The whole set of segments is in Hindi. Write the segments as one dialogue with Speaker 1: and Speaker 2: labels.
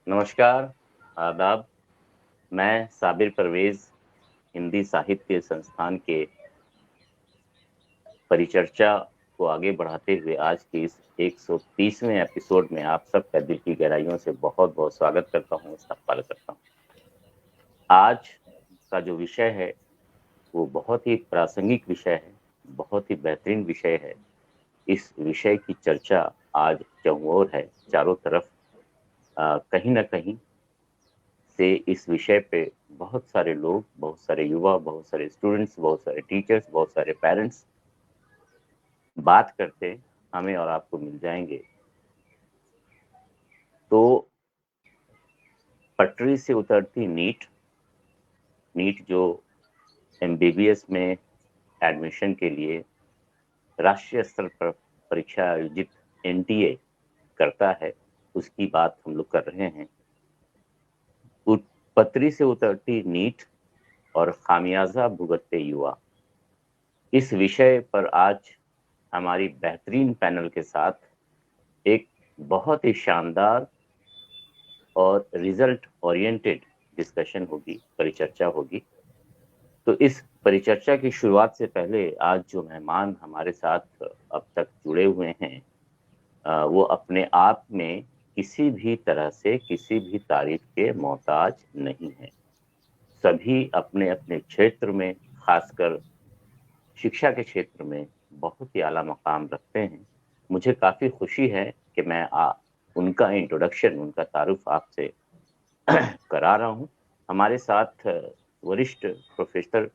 Speaker 1: नमस्कार, आदाब। मैं साबिर परवेज़ हिंदी साहित्य संस्थान के परिचर्चा को आगे बढ़ाते हुए आज के इस 130वें एपिसोड में आप सबका दिल की गहराइयों से बहुत-बहुत स्वागत करता हूँ, इस्तकबाल करता हूँ। आज का जो विषय है, वो बहुत ही प्रासंगिक विषय है, बहुत ही बेहतरीन विषय है। इस विषय की चर्चा आज चहुँओर है, चारों तरफ कहीं न कहीं से इस विषय पे बहुत सारे लोग, बहुत सारे युवा, बहुत सारे स्टूडेंट्स, बहुत सारे टीचर्स, बहुत सारे पेरेंट्स बात करते हमें और आपको मिल जाएँगे। तो पटरी से उतरती नीट, नीट जो एमबीबीएस में एडमिशन के लिए राष्ट्रीय स्तर पर परीक्षा आयोजित एनटीए करता है, उसकी बात हम लोग कर रहे हैं। पटरी से उतरती नीट और खामियाजा भुगतते युवा, इस विषय पर आज हमारी बेहतरीन पैनल के साथ एक बहुत ही शानदार और रिजल्ट ओरिएंटेड डिस्कशन होगी, परिचर्चा होगी। तो इस परिचर्चा की शुरुआत से पहले आज जो मेहमान हमारे साथ अब तक जुड़े हुए हैं, वो अपने आप में किसी भी तरह से किसी भी तारीफ के मोहताज नहीं हैं। सभी अपने-अपने क्षेत्र में, खासकर शिक्षा के क्षेत्र में बहुत ही आला मकाम रखते हैं। मुझे काफ़ी खुशी है कि मैं उनका इंट्रोडक्शन, उनका तारुफ आपसे करा रहा हूँ। हमारे साथ वरिष्ठ प्रोफ़ेसर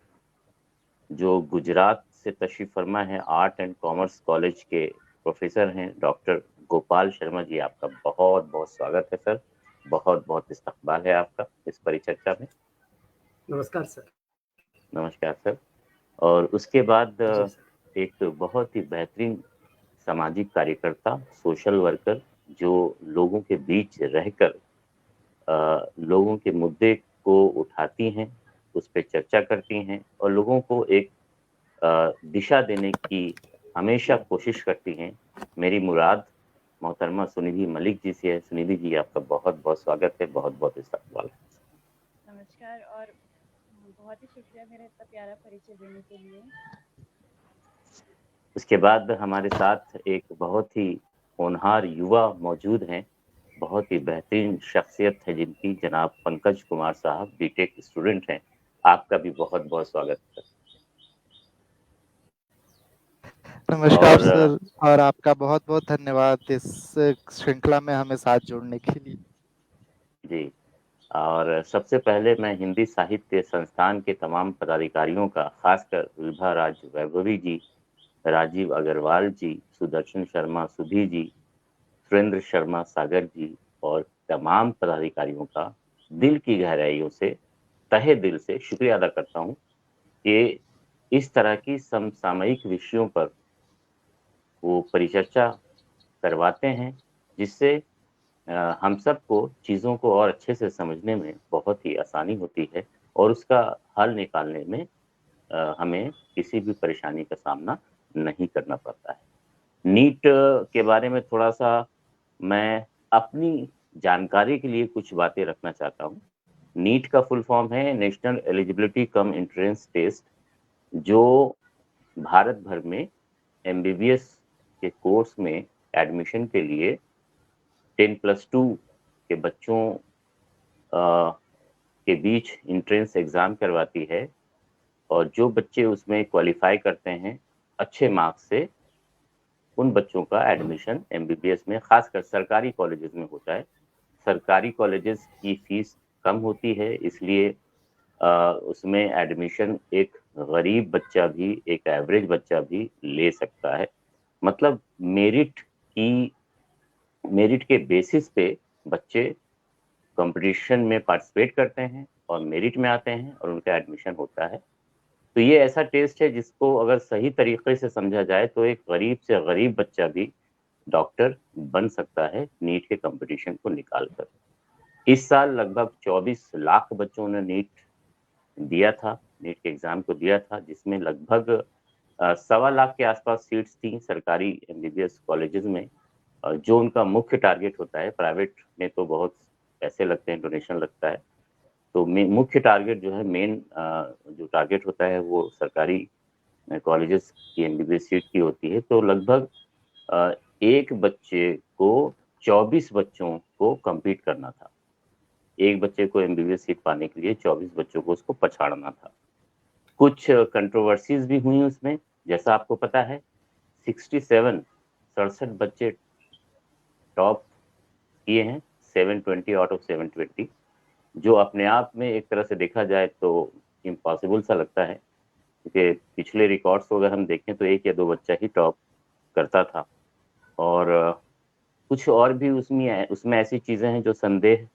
Speaker 1: जो गुजरात से तशरीफ़ फरमा है, आर्ट एंड कॉमर्स कॉलेज के प्रोफ़ेसर हैं, डॉक्टर गोपाल शर्मा जी, आपका बहुत-बहुत स्वागत है सर। बहुत-बहुत इस्तकबाल है आपका इस परिचर्चा में।
Speaker 2: नमस्कार सर।
Speaker 1: नमस्कार सर। और उसके बाद
Speaker 2: जी सर।
Speaker 1: एक बहुत ही बेहतरीन सामाजिक कार्यकर्ता, सोशल वर्कर जो लोगों के बीच रहकर लोगों के मुद्दे को उठाती हैं, उस पे चर्चा करती हैं और लोगों को एक दिशा देने की हमेशा कोशिश करती हैं। मेरी मुराद मोहतरमा सुनिधि मलिक जी से है। सुनिधि जी, आपका बहुत-बहुत स्वागत है, बहुत-बहुत इस्तकबाल है।
Speaker 3: नमस्कार और बहुत ही शुक्रिया मेरा इतना प्यारा परिचय देने के लिए।
Speaker 1: उसके बाद हमारे साथ एक बहुत ही होनहार युवा मौजूद हैं, बहुत ही बेहतरीन शख्सियत है जिनकी, जनाब पंकज कुमार साहब बीटेक स्टूडेंट हैं। आपका भी बहुत-बहुत स्वागत है।
Speaker 4: नमस्कार
Speaker 1: और
Speaker 4: सर, और आपका बहुत-बहुत धन्यवाद इस श्रृंखला में हमें साथ जोड़ने के लिए।
Speaker 1: जी, और सबसे पहले मैं हिंदी साहित्य संस्थान के तमाम पदाधिकारियों का, खासकर विभा राज वैभवी जी, राजीव अग्रवाल जी, सुदर्शन शर्मा सुधी जी, सुरेंद्र शर्मा सागर जी और तमाम पदाधिकारियों का दिल की गहराइयों से, तहे दिल से शुक्रिया अदा करता हूँ कि इस तरह की समसामयिक विषयों पर वो परिचर्चा करवाते हैं, जिससे हम सबको चीज़ों को और अच्छे से समझने में बहुत ही आसानी होती है और उसका हल निकालने में हमें किसी भी परेशानी का सामना नहीं करना पड़ता है। नीट के बारे में थोड़ा-सा मैं अपनी जानकारी के लिए कुछ बातें रखना चाहता हूँ। नीट का फुल फॉर्म है national eligibility cum entrance test, जो भारत भर में एमबीबीएस के कोर्स में एडमिशन के लिए 10+2 के बच्चों के बीच एंट्रेंस एग्ज़ाम करवाती है और जो बच्चे उसमें क्वालीफ़ाई करते हैं अच्छे मार्क्स से, उन बच्चों का एडमिशन एमबीबीएस में, खासकर सरकारी कॉलेजेस में होता है। सरकारी कॉलेजेस की फ़ीस कम होती है, इसलिए उसमें एडमिशन एक गरीब बच्चा भी, एक एवरेज बच्चा भी ले सकता है। मतलब मेरिट के बेसिस पे बच्चे कॉम्पिटिशन में पार्टिसिपेट करते हैं और मेरिट में आते हैं और उनका एडमिशन होता है। तो ये ऐसा टेस्ट है जिसको अगर सही तरीके से समझा जाए तो एक गरीब से गरीब बच्चा भी डॉक्टर बन सकता है नीट के कॉम्पिटिशन को निकाल कर। इस साल लगभग 24 लाख बच्चों ने नीट दिया था, नीट के एग्ज़ाम को दिया था, जिसमें लगभग सवा लाख के आसपास सीट्स थी सरकारी एमबीबीएस कॉलेजेस में, जो उनका मुख्य टारगेट होता है। प्राइवेट में तो बहुत पैसे लगते हैं, डोनेशन लगता है। तो मुख्य टारगेट जो है, मेन जो टारगेट होता है वो सरकारी कॉलेजेस की एमबीबीएस सीट की होती है। तो लगभग एक बच्चे को 24 बच्चों को compete करना था। एक बच्चे को एमबीबीएस सीट पाने के लिए 24 बच्चों को उसको पछाड़ना था। कुछ कंट्रोवर्सीज भी हुई उसमें, जैसा आपको पता है 67 बच्चे टॉप किए हैं, 720 आउट ऑफ 720, जो अपने आप में एक तरह से देखा जाए तो इम्पॉसिबल सा लगता है, क्योंकि पिछले रिकॉर्ड्स को अगर हम देखें तो 1 या 2 बच्चा ही टॉप करता था। और कुछ और भी उसमें ऐसी चीज़ें हैं जो संदेह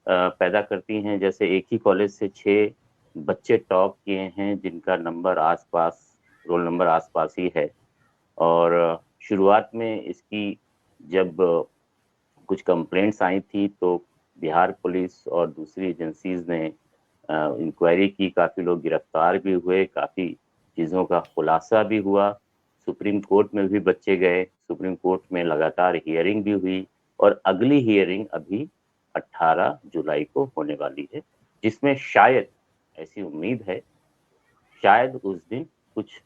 Speaker 1: पैदा करती हैं। जैसे एक ही कॉलेज से 6 बच्चे टॉप किए हैं जिनका नंबर आसपास, रोल नंबर आसपास ही है। और शुरुआत में इसकी जब कुछ कंप्लेंट्स आई थी तो बिहार पुलिस और दूसरी एजेंसीज ने इंक्वायरी की, काफ़ी लोग गिरफ्तार भी हुए, काफ़ी चीज़ों का खुलासा भी हुआ। सुप्रीम कोर्ट में भी बच्चे गए, सुप्रीम कोर्ट में लगातार हियरिंग भी हुई, और अगली हियरिंग अभी 18 जुलाई को होने वाली है, जिसमें शायद, ऐसी उम्मीद है, शायद उस दिन कुछ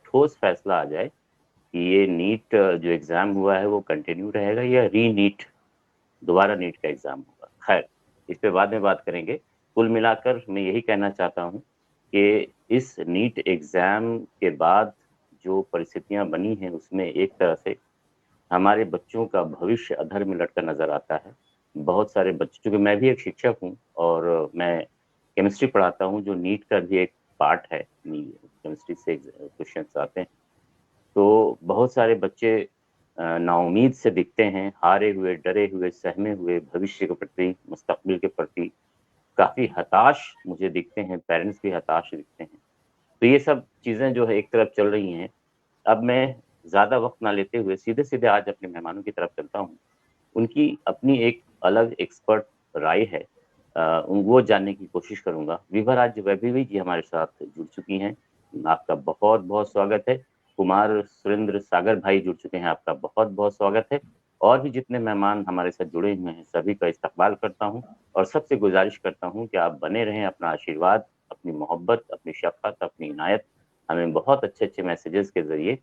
Speaker 1: ठोस फैसला आ जाए कि ये नीट जो एग्ज़ाम हुआ है वो कंटिन्यू रहेगा या नीट, दोबारा नीट का एग्ज़ाम होगा। खैर, इस पे बाद में बात करेंगे। कुल मिलाकर मैं यही कहना चाहता हूँ कि इस नीट एग्ज़ाम के बाद जो परिस्थितियाँ बनी हैं उसमें एक तरह से हमारे बच्चों का भविष्य अधर में लटका नज़र आता है। बहुत सारे बच्चे, क्योंकि मैं भी एक शिक्षक हूँ और मैं केमिस्ट्री पढ़ाता हूँ, जो नीट का भी एक पार्ट है, केमिस्ट्री से क्वेश्चंस आते हैं। तो बहुत सारे बच्चे नाउम्मीद से दिखते हैं, हारे हुए, डरे हुए, सहमे हुए, भविष्य के प्रति, मुस्तकबिल के प्रति काफ़ी हताश मुझे दिखते हैं, पेरेंट्स भी हताश दिखते हैं। तो ये सब चीज़ें जो है एक तरफ चल रही हैं। अब मैं ज़्यादा वक्त ना लेते हुए सीधे-सीधे आज अपने मेहमानों की तरफ चलता हूँ। उनकी अपनी एक अलग एक्सपर्ट राय है, वो जानने की कोशिश करूँगा। विभा राज्य वैभवी जी हमारे साथ जुड़ चुकी हैं, आपका बहुत-बहुत स्वागत है। कुमार सुरेंद्र सागर भाई जुड़ चुके हैं, आपका बहुत-बहुत स्वागत है। और भी जितने मेहमान हमारे साथ जुड़े हुए हैं सभी का इस्तकबाल करता हूँ, और सबसे गुजारिश करता हूँ कि आप बने रहें, अपना आशीर्वाद, अपनी मोहब्बत, अपनी शफ़क़त, अपनी इनायत हमें बहुत अच्छे-अच्छे मैसेजेस के ज़रिए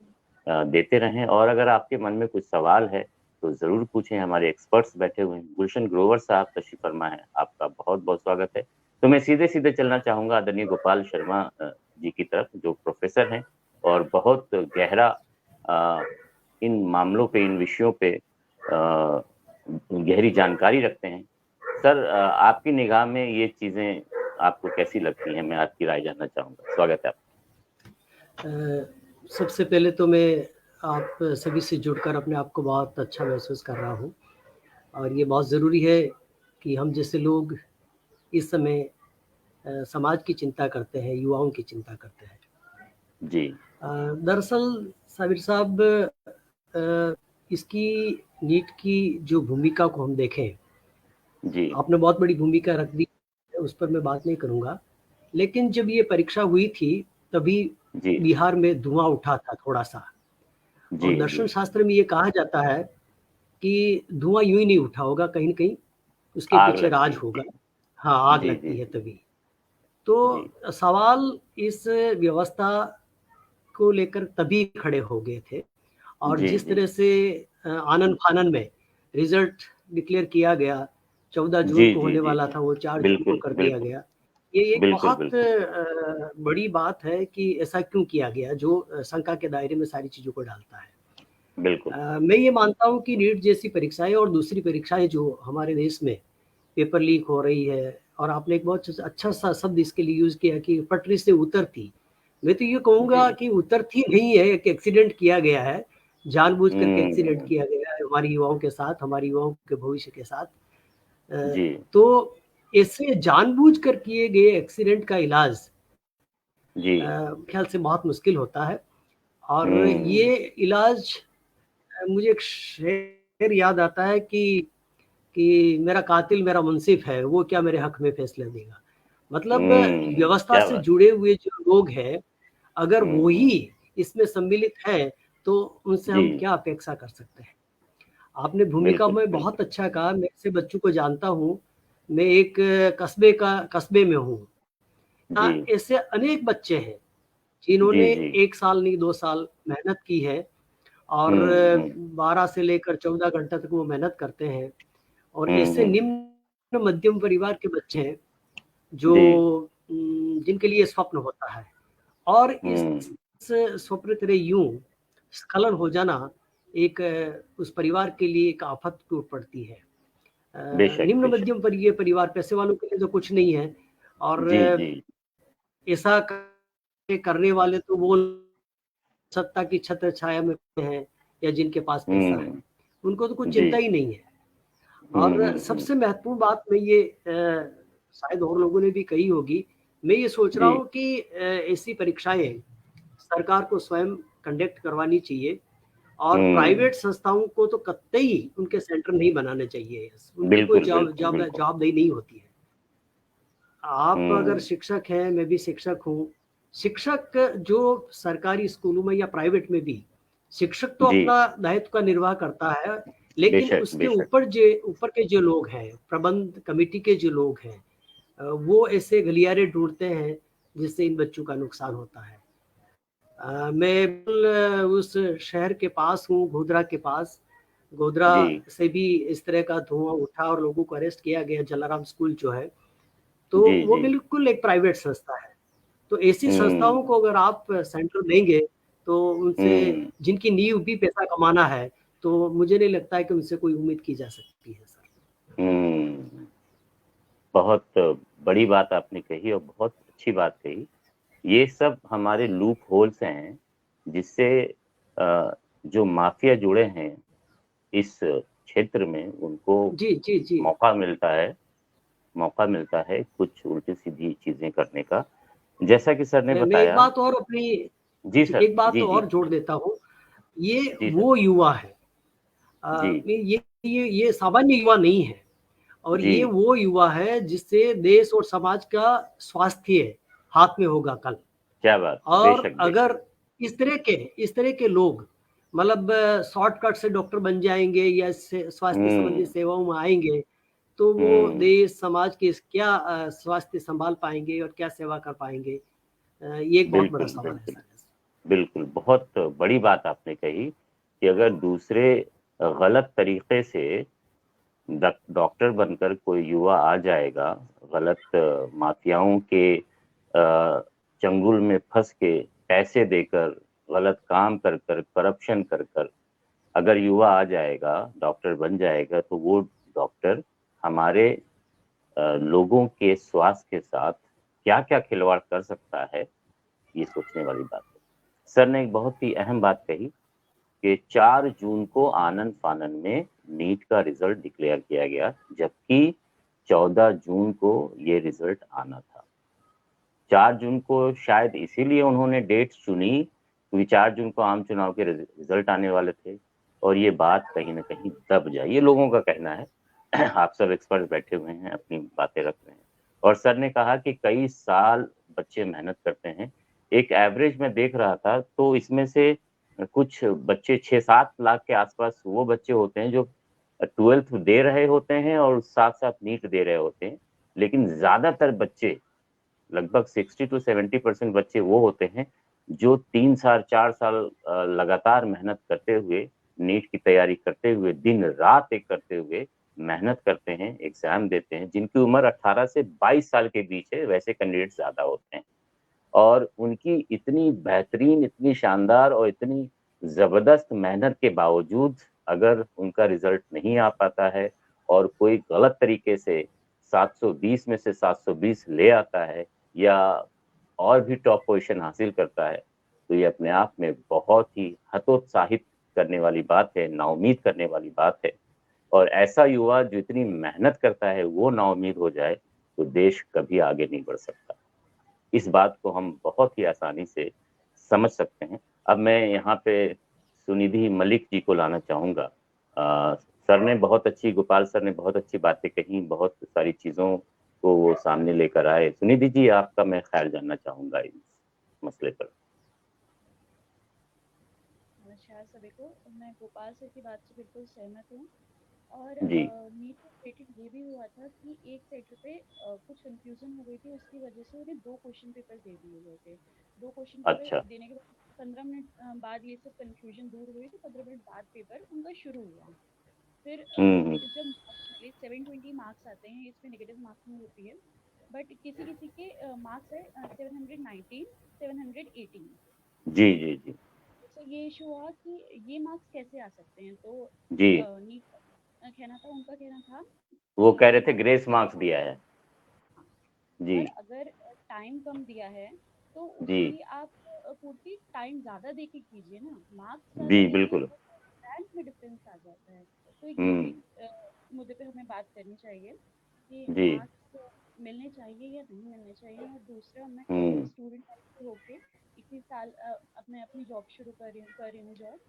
Speaker 1: देते रहें। और अगर आपके मन में कुछ सवाल है तो ज़रूर पूछें, हमारे एक्सपर्ट्स बैठे हुए हैं। गुलशन ग्रोवर साहब तशरीफ़ फरमा है, आपका बहुत-बहुत स्वागत है। तो मैं सीधे-सीधे चलना चाहूँगा आदरणीय गोपाल शर्मा जी की तरफ, जो प्रोफ़ेसर हैं और बहुत गहरा इन मामलों पे, इन विषयों पे गहरी जानकारी रखते हैं। सर, आपकी निगाह में ये चीज़ें आपको कैसी लगती हैं? मैं आपकी राय जानना चाहूँगा। स्वागत है आपका।
Speaker 2: सबसे पहले तो मैं आप सभी से जुड़कर अपने आप को बहुत अच्छा महसूस कर रहा हूँ, और ये बहुत ज़रूरी है कि हम जैसे लोग इस समय समाज की चिंता करते हैं, युवाओं की चिंता करते हैं।
Speaker 1: जी।
Speaker 2: दरअसल साबिर साहब, इसकी नीट की जो भूमिका को हम देखें,
Speaker 1: जी।
Speaker 2: आपने बहुत बड़ी भूमिका रख दी, उस पर मैं बात नहीं करूँगा। लेकिन जब ये परीक्षा हुई थी तभी
Speaker 1: जी।
Speaker 2: बिहार में धुआं उठा था थोड़ा-सा। और
Speaker 1: जी,
Speaker 2: दर्शन
Speaker 1: जी।
Speaker 2: शास्त्र में ये कहा जाता है कि धुआं यूँ ही नहीं उठा होगा, कहीं न कहीं उसके
Speaker 1: आग
Speaker 2: पीछे
Speaker 1: लगती
Speaker 2: राज
Speaker 1: है।
Speaker 2: होगा। हाँ, आग
Speaker 1: जी, जी,
Speaker 2: लगती है
Speaker 1: जी।
Speaker 2: तभी। तो
Speaker 1: जी।
Speaker 2: सवाल इस व्यवस्था को लेकर तभी खड़े हो गए थे, और
Speaker 1: जी,
Speaker 2: जिस
Speaker 1: जी।
Speaker 2: तरह से आनन-फानन में रिज़ल्ट डिक्लेयर किया गया, 14 जून
Speaker 1: जी,
Speaker 2: को
Speaker 1: जी,
Speaker 2: होने
Speaker 1: जी,
Speaker 2: वाला
Speaker 1: जी।
Speaker 2: था, वो 4 जून को
Speaker 1: बिल्कुल,
Speaker 2: कर दिया
Speaker 1: बिल्कुल।
Speaker 2: गया। ये एक
Speaker 1: बिल्कुल,
Speaker 2: बहुत
Speaker 1: बिल्कुल।
Speaker 2: बड़ी बात है कि ऐसा क्यों किया गया, जो शंका के दायरे में सारी चीज़ों को डालता है।
Speaker 1: बिल्कुल।
Speaker 2: मैं ये मानता हूँ कि नीट जैसी परीक्षाएँ और दूसरी परीक्षाएँ जो हमारे देश में पेपर लीक हो रही है, और आपने एक बहुत अच्छा-सा शब्द इसके लिए यूज़ किया कि पटरी से उतरती। मैं तो ये कहूँगा
Speaker 1: जी।
Speaker 2: कि उतरती नहीं है, एक एक्सीडेंट किया गया है, जानबूझ कर के एक्सीडेंट
Speaker 1: हुँ।
Speaker 2: किया गया है हमारे युवाओं के साथ, हमारे युवाओं के भविष्य के साथ।
Speaker 1: जी।
Speaker 2: तो ऐसे जानबूझ कर किए गए एक्सीडेंट का इलाज
Speaker 1: जी।
Speaker 2: ख़्याल से बहुत मुश्किल होता है, और
Speaker 1: हुँ।
Speaker 2: ये इलाज, मुझे एक शेर याद आता है कि मेरा कातिल मेरा मुंसिफ है, वो क्या मेरे हक में फैसला देगा। मतलब व्यवस्था
Speaker 1: क्या
Speaker 2: से
Speaker 1: बात!
Speaker 2: जुड़े हुए जो लोग हैं, अगर वो
Speaker 1: हुँ।
Speaker 2: ही इसमें सम्मिलित हैं, तो उनसे हम
Speaker 1: जी।
Speaker 2: क्या अपेक्षा कर सकते हैं। आपने भूमिका
Speaker 1: बिल्कुल
Speaker 2: में
Speaker 1: बिल्कुल।
Speaker 2: बहुत अच्छा कहा। मैं ऐसे बच्चों को जानता हूँ। मैं एक कस्बे में हूँ।
Speaker 1: जी
Speaker 2: ऐसे अनेक बच्चे हैं
Speaker 1: जी
Speaker 2: जिन्होंने
Speaker 1: जी।
Speaker 2: 1 साल नहीं 2 साल मेहनत की है और
Speaker 1: हम्म।
Speaker 2: 12 से लेकर 14 घंटा तक वो मेहनत करते हैं। और ऐसे
Speaker 1: हम्म।
Speaker 2: निम्न मध्यम परिवार के बच्चे हैं जो
Speaker 1: जी।
Speaker 2: जिनके लिए स्वप्न होता है और इस
Speaker 1: हम्म।
Speaker 2: स्वप्न तेरे यूं स्खलन हो जाना एक उस परिवार के लिए एक आफत टूट पड़ती है।
Speaker 1: बेशक
Speaker 2: निम्न
Speaker 1: बेशक।
Speaker 2: मध्यम वर्गीय परिवार पैसे वालों के लिए तो कुछ नहीं है और
Speaker 1: जी जी।
Speaker 2: ऐसा करने वाले तो वो सत्ता की छत्र छाया में हैं या जिनके पास पैसा है,
Speaker 1: हम्म।
Speaker 2: उनको तो कुछ
Speaker 1: जी।
Speaker 2: चिंता ही नहीं है। और
Speaker 1: हम्म।
Speaker 2: सबसे महत्वपूर्ण बात मैं ये शायद और लोगों ने भी कही होगी, मैं ये सोच रहा
Speaker 1: जी।
Speaker 2: हूँ कि ऐसी परीक्षाएं सरकार को स्वयं कंडक्ट करवानी चाहिए और
Speaker 1: हम्म।
Speaker 2: प्राइवेट संस्थाओं को तो कतई उनके सेंटर नहीं बनाने चाहिए। उनकी कोई
Speaker 1: बिल्कुल बिल्कुल बिल्कुल।
Speaker 2: जवाबदेही नहीं होती है। आप अगर
Speaker 1: हम्म।
Speaker 2: शिक्षक हैं, मैं भी शिक्षक हूँ। शिक्षक जो सरकारी स्कूलों में या प्राइवेट में भी, शिक्षक तो
Speaker 1: जी।
Speaker 2: अपना दायित्व का निर्वाह करता है, लेकिन
Speaker 1: बेशक
Speaker 2: उसके
Speaker 1: बेशक।
Speaker 2: ऊपर के जो लोग हैं, प्रबंध कमेटी के जो लोग हैं, वो ऐसे गलियारे ढूँढते हैं जिससे इन बच्चों का नुकसान होता है। मैं बिल्कुल उस शहर के पास हूँ, गोधरा के पास। गोधरा
Speaker 1: जी
Speaker 2: से भी इस तरह का धुआँ उठा और लोगों को अरेस्ट किया गया, जलाराम स्कूल जो है। तो
Speaker 1: जी
Speaker 2: वो
Speaker 1: जी।
Speaker 2: बिल्कुल एक प्राइवेट संस्था है। तो ऐसी संस्थाओं
Speaker 1: हम्म।
Speaker 2: को अगर आप सेंटर देंगे, तो उनसे
Speaker 1: हम्म।
Speaker 2: जिनकी नींव भी पैसा कमाना है, तो मुझे नहीं लगता है कि उनसे कोई उम्मीद की जा सकती है सर।
Speaker 1: हम्म। बहुत बड़ी बात आपने कही और बहुत अच्छी बात कही। ये सब हमारे लूप होल्स हैं जिससे जो माफिया जुड़े हैं इस क्षेत्र में उनको
Speaker 2: जी, जी, जी।
Speaker 1: मौका मिलता है। मौका मिलता है कुछ उल्टी सीधी चीजें करने का, जैसा कि सर ने
Speaker 2: मैं एक
Speaker 1: बताया।
Speaker 2: बात और अपनी
Speaker 1: जी
Speaker 2: जी,
Speaker 1: सर।
Speaker 2: एक बात
Speaker 1: जी जी।
Speaker 2: और जोड़ देता हूँ। ये
Speaker 1: जी सर।
Speaker 2: वो युवा है।
Speaker 1: जी
Speaker 2: ये सामान्य युवा नहीं है और
Speaker 1: जी।
Speaker 2: ये वो युवा है जिससे देश और समाज का स्वास्थ्य हाथ में होगा कल।
Speaker 1: क्या बात।
Speaker 2: और
Speaker 1: बेशक बेशक।
Speaker 2: अगर इस तरह के लोग मतलब शॉर्टकट से डॉक्टर बन जाएंगे या स्वास्थ्य संबंधी
Speaker 1: हम्म।
Speaker 2: सेवाओं में आएंगे, तो वो
Speaker 1: हम्म।
Speaker 2: देश समाज के क्या स्वास्थ्य संभाल पाएंगे और क्या सेवा कर पाएंगे। ये एक बहुत बड़ा
Speaker 1: बिल्कुल
Speaker 2: सवाल है
Speaker 1: बिल्कुल।
Speaker 2: सर।
Speaker 1: बिल्कुल बहुत बड़ी बात आपने कही कि अगर दूसरे गलत तरीके से डॉक्टर बनकर कोई युवा आ जाएगा, गलत माफियाओं के चंगुल में फंस के पैसे देकर, गलत काम कर कर, करप्शन कर कर अगर युवा आ जाएगा, डॉक्टर बन जाएगा, तो वो डॉक्टर हमारे लोगों के स्वास्थ्य के साथ क्या क्या खिलवाड़ कर सकता है, ये सोचने वाली बात है। सर ने एक बहुत ही अहम बात कही कि 4 जून को आनंद फानन में नीट का रिजल्ट डिक्लेयर किया गया, जबकि 14 जून को ये रिजल्ट आना था। 4 जून को शायद इसीलिए उन्होंने डेट चुनी क्योंकि 4 जून को आम चुनाव के रिजल्ट आने वाले थे और ये बात कहीं ना कहीं दब जाए, ये लोगों का कहना है। आप सब एक्सपर्ट बैठे हुए हैं, अपनी बातें रख रहे हैं। और सर ने कहा कि कई साल बच्चे मेहनत करते हैं। एक एवरेज में देख रहा था तो इसमें से कुछ बच्चे 6-7 लाख के आसपास वो बच्चे होते हैं जो 12th दे रहे होते हैं और साथ साथ नीट दे रहे होते हैं, लेकिन ज्यादातर बच्चे, लगभग 60-70% बच्चे वो होते हैं जो 3 साल 4 साल लगातार मेहनत करते हुए, नीट की तैयारी करते हुए, दिन रात एक करते हुए मेहनत करते हैं, एग्जाम देते हैं, जिनकी उम्र 18 से 22 साल के बीच है, वैसे कैंडिडेट ज्यादा होते हैं। और उनकी इतनी बेहतरीन, इतनी शानदार और इतनी जबरदस्त मेहनत के बावजूद अगर उनका रिजल्ट नहीं आ पाता है और कोई गलत तरीके से 720 में से 720 ले आता है या और भी टॉप पोजीशन हासिल करता है, तो ये अपने आप में बहुत ही हतोत्साहित करने वाली बात है, नाउम्मीद करने वाली बात है। और ऐसा युवा जो इतनी मेहनत करता है वो नाउम्मीद हो जाए तो देश कभी आगे नहीं बढ़ सकता। इस बात को हम बहुत ही आसानी से समझ सकते हैं। अब मैं यहाँ पे सुनिधि मलिक जी को लाना चाहूँगा। सर ने बहुत अच्छी, गोपाल सर ने बहुत अच्छी बातें कही, बहुत सारी चीज़ों को वो सामने लेकर आए। सुनिधि जी, आपका मैं ख्याल जानना चाहूँगा इस मसले पर।
Speaker 3: नमस्कार सभी को। मैं गोपाल सर की बात से बिल्कुल सहमत हूँ। और
Speaker 1: जी
Speaker 3: नीट रिलेटेड ये भी हुआ था कि एक सेट पे कुछ कंफ्यूजन हो गई थी, उसकी वजह से उन्हें 2 क्वेश्चन पेपर दे दिए गए थे। 2 क्वेश्चन पेपर
Speaker 1: अच्छा।
Speaker 3: देने के बाद 15 मिनट बाद ये सब कंफ्यूजन दूर हुई, तो 15 मिनट बाद पेपर उनका शुरू हुआ। फिर
Speaker 1: हम्म।
Speaker 3: जब 720 मार्क्स आते हैं, इसमें नेगेटिव मार्किंग होती है, बट किसी किसी के मार्क्स है 719 718।
Speaker 1: जी जी जी
Speaker 3: तो ये इशू हुआ कि ये मार्क्स कैसे आ सकते हैं। तो
Speaker 1: जी।
Speaker 3: नीट का कहना था, उनका कहना था
Speaker 1: वो
Speaker 3: कि
Speaker 1: कह रहे
Speaker 3: ये
Speaker 1: थे
Speaker 3: मार्क्स
Speaker 1: ग्रेस मार्क्स दिया है। जी
Speaker 3: और अगर टाइम कम दिया है तो
Speaker 1: जी
Speaker 3: उसके लिए आप पूर्ति टाइम ज़्यादा दे के कीजिए ना। मार्क्स ज़्यादा
Speaker 1: जी
Speaker 3: दीजिए
Speaker 1: बिल्कुल।
Speaker 3: तो रैंक में डिफरेंस आ जाता है। तो ये
Speaker 1: हम्म।
Speaker 3: एक मुद्दे पे हमें बात करनी चाहिए कि
Speaker 1: जी।
Speaker 3: मार्क्स मिलने चाहिए या नहीं मिलने चाहिए। और दूसरा, मैं खुद एक
Speaker 1: हम्म
Speaker 3: स्टूडेंट होके इसी साल अपनी जॉब शुरू कर रही हूँ जॉब।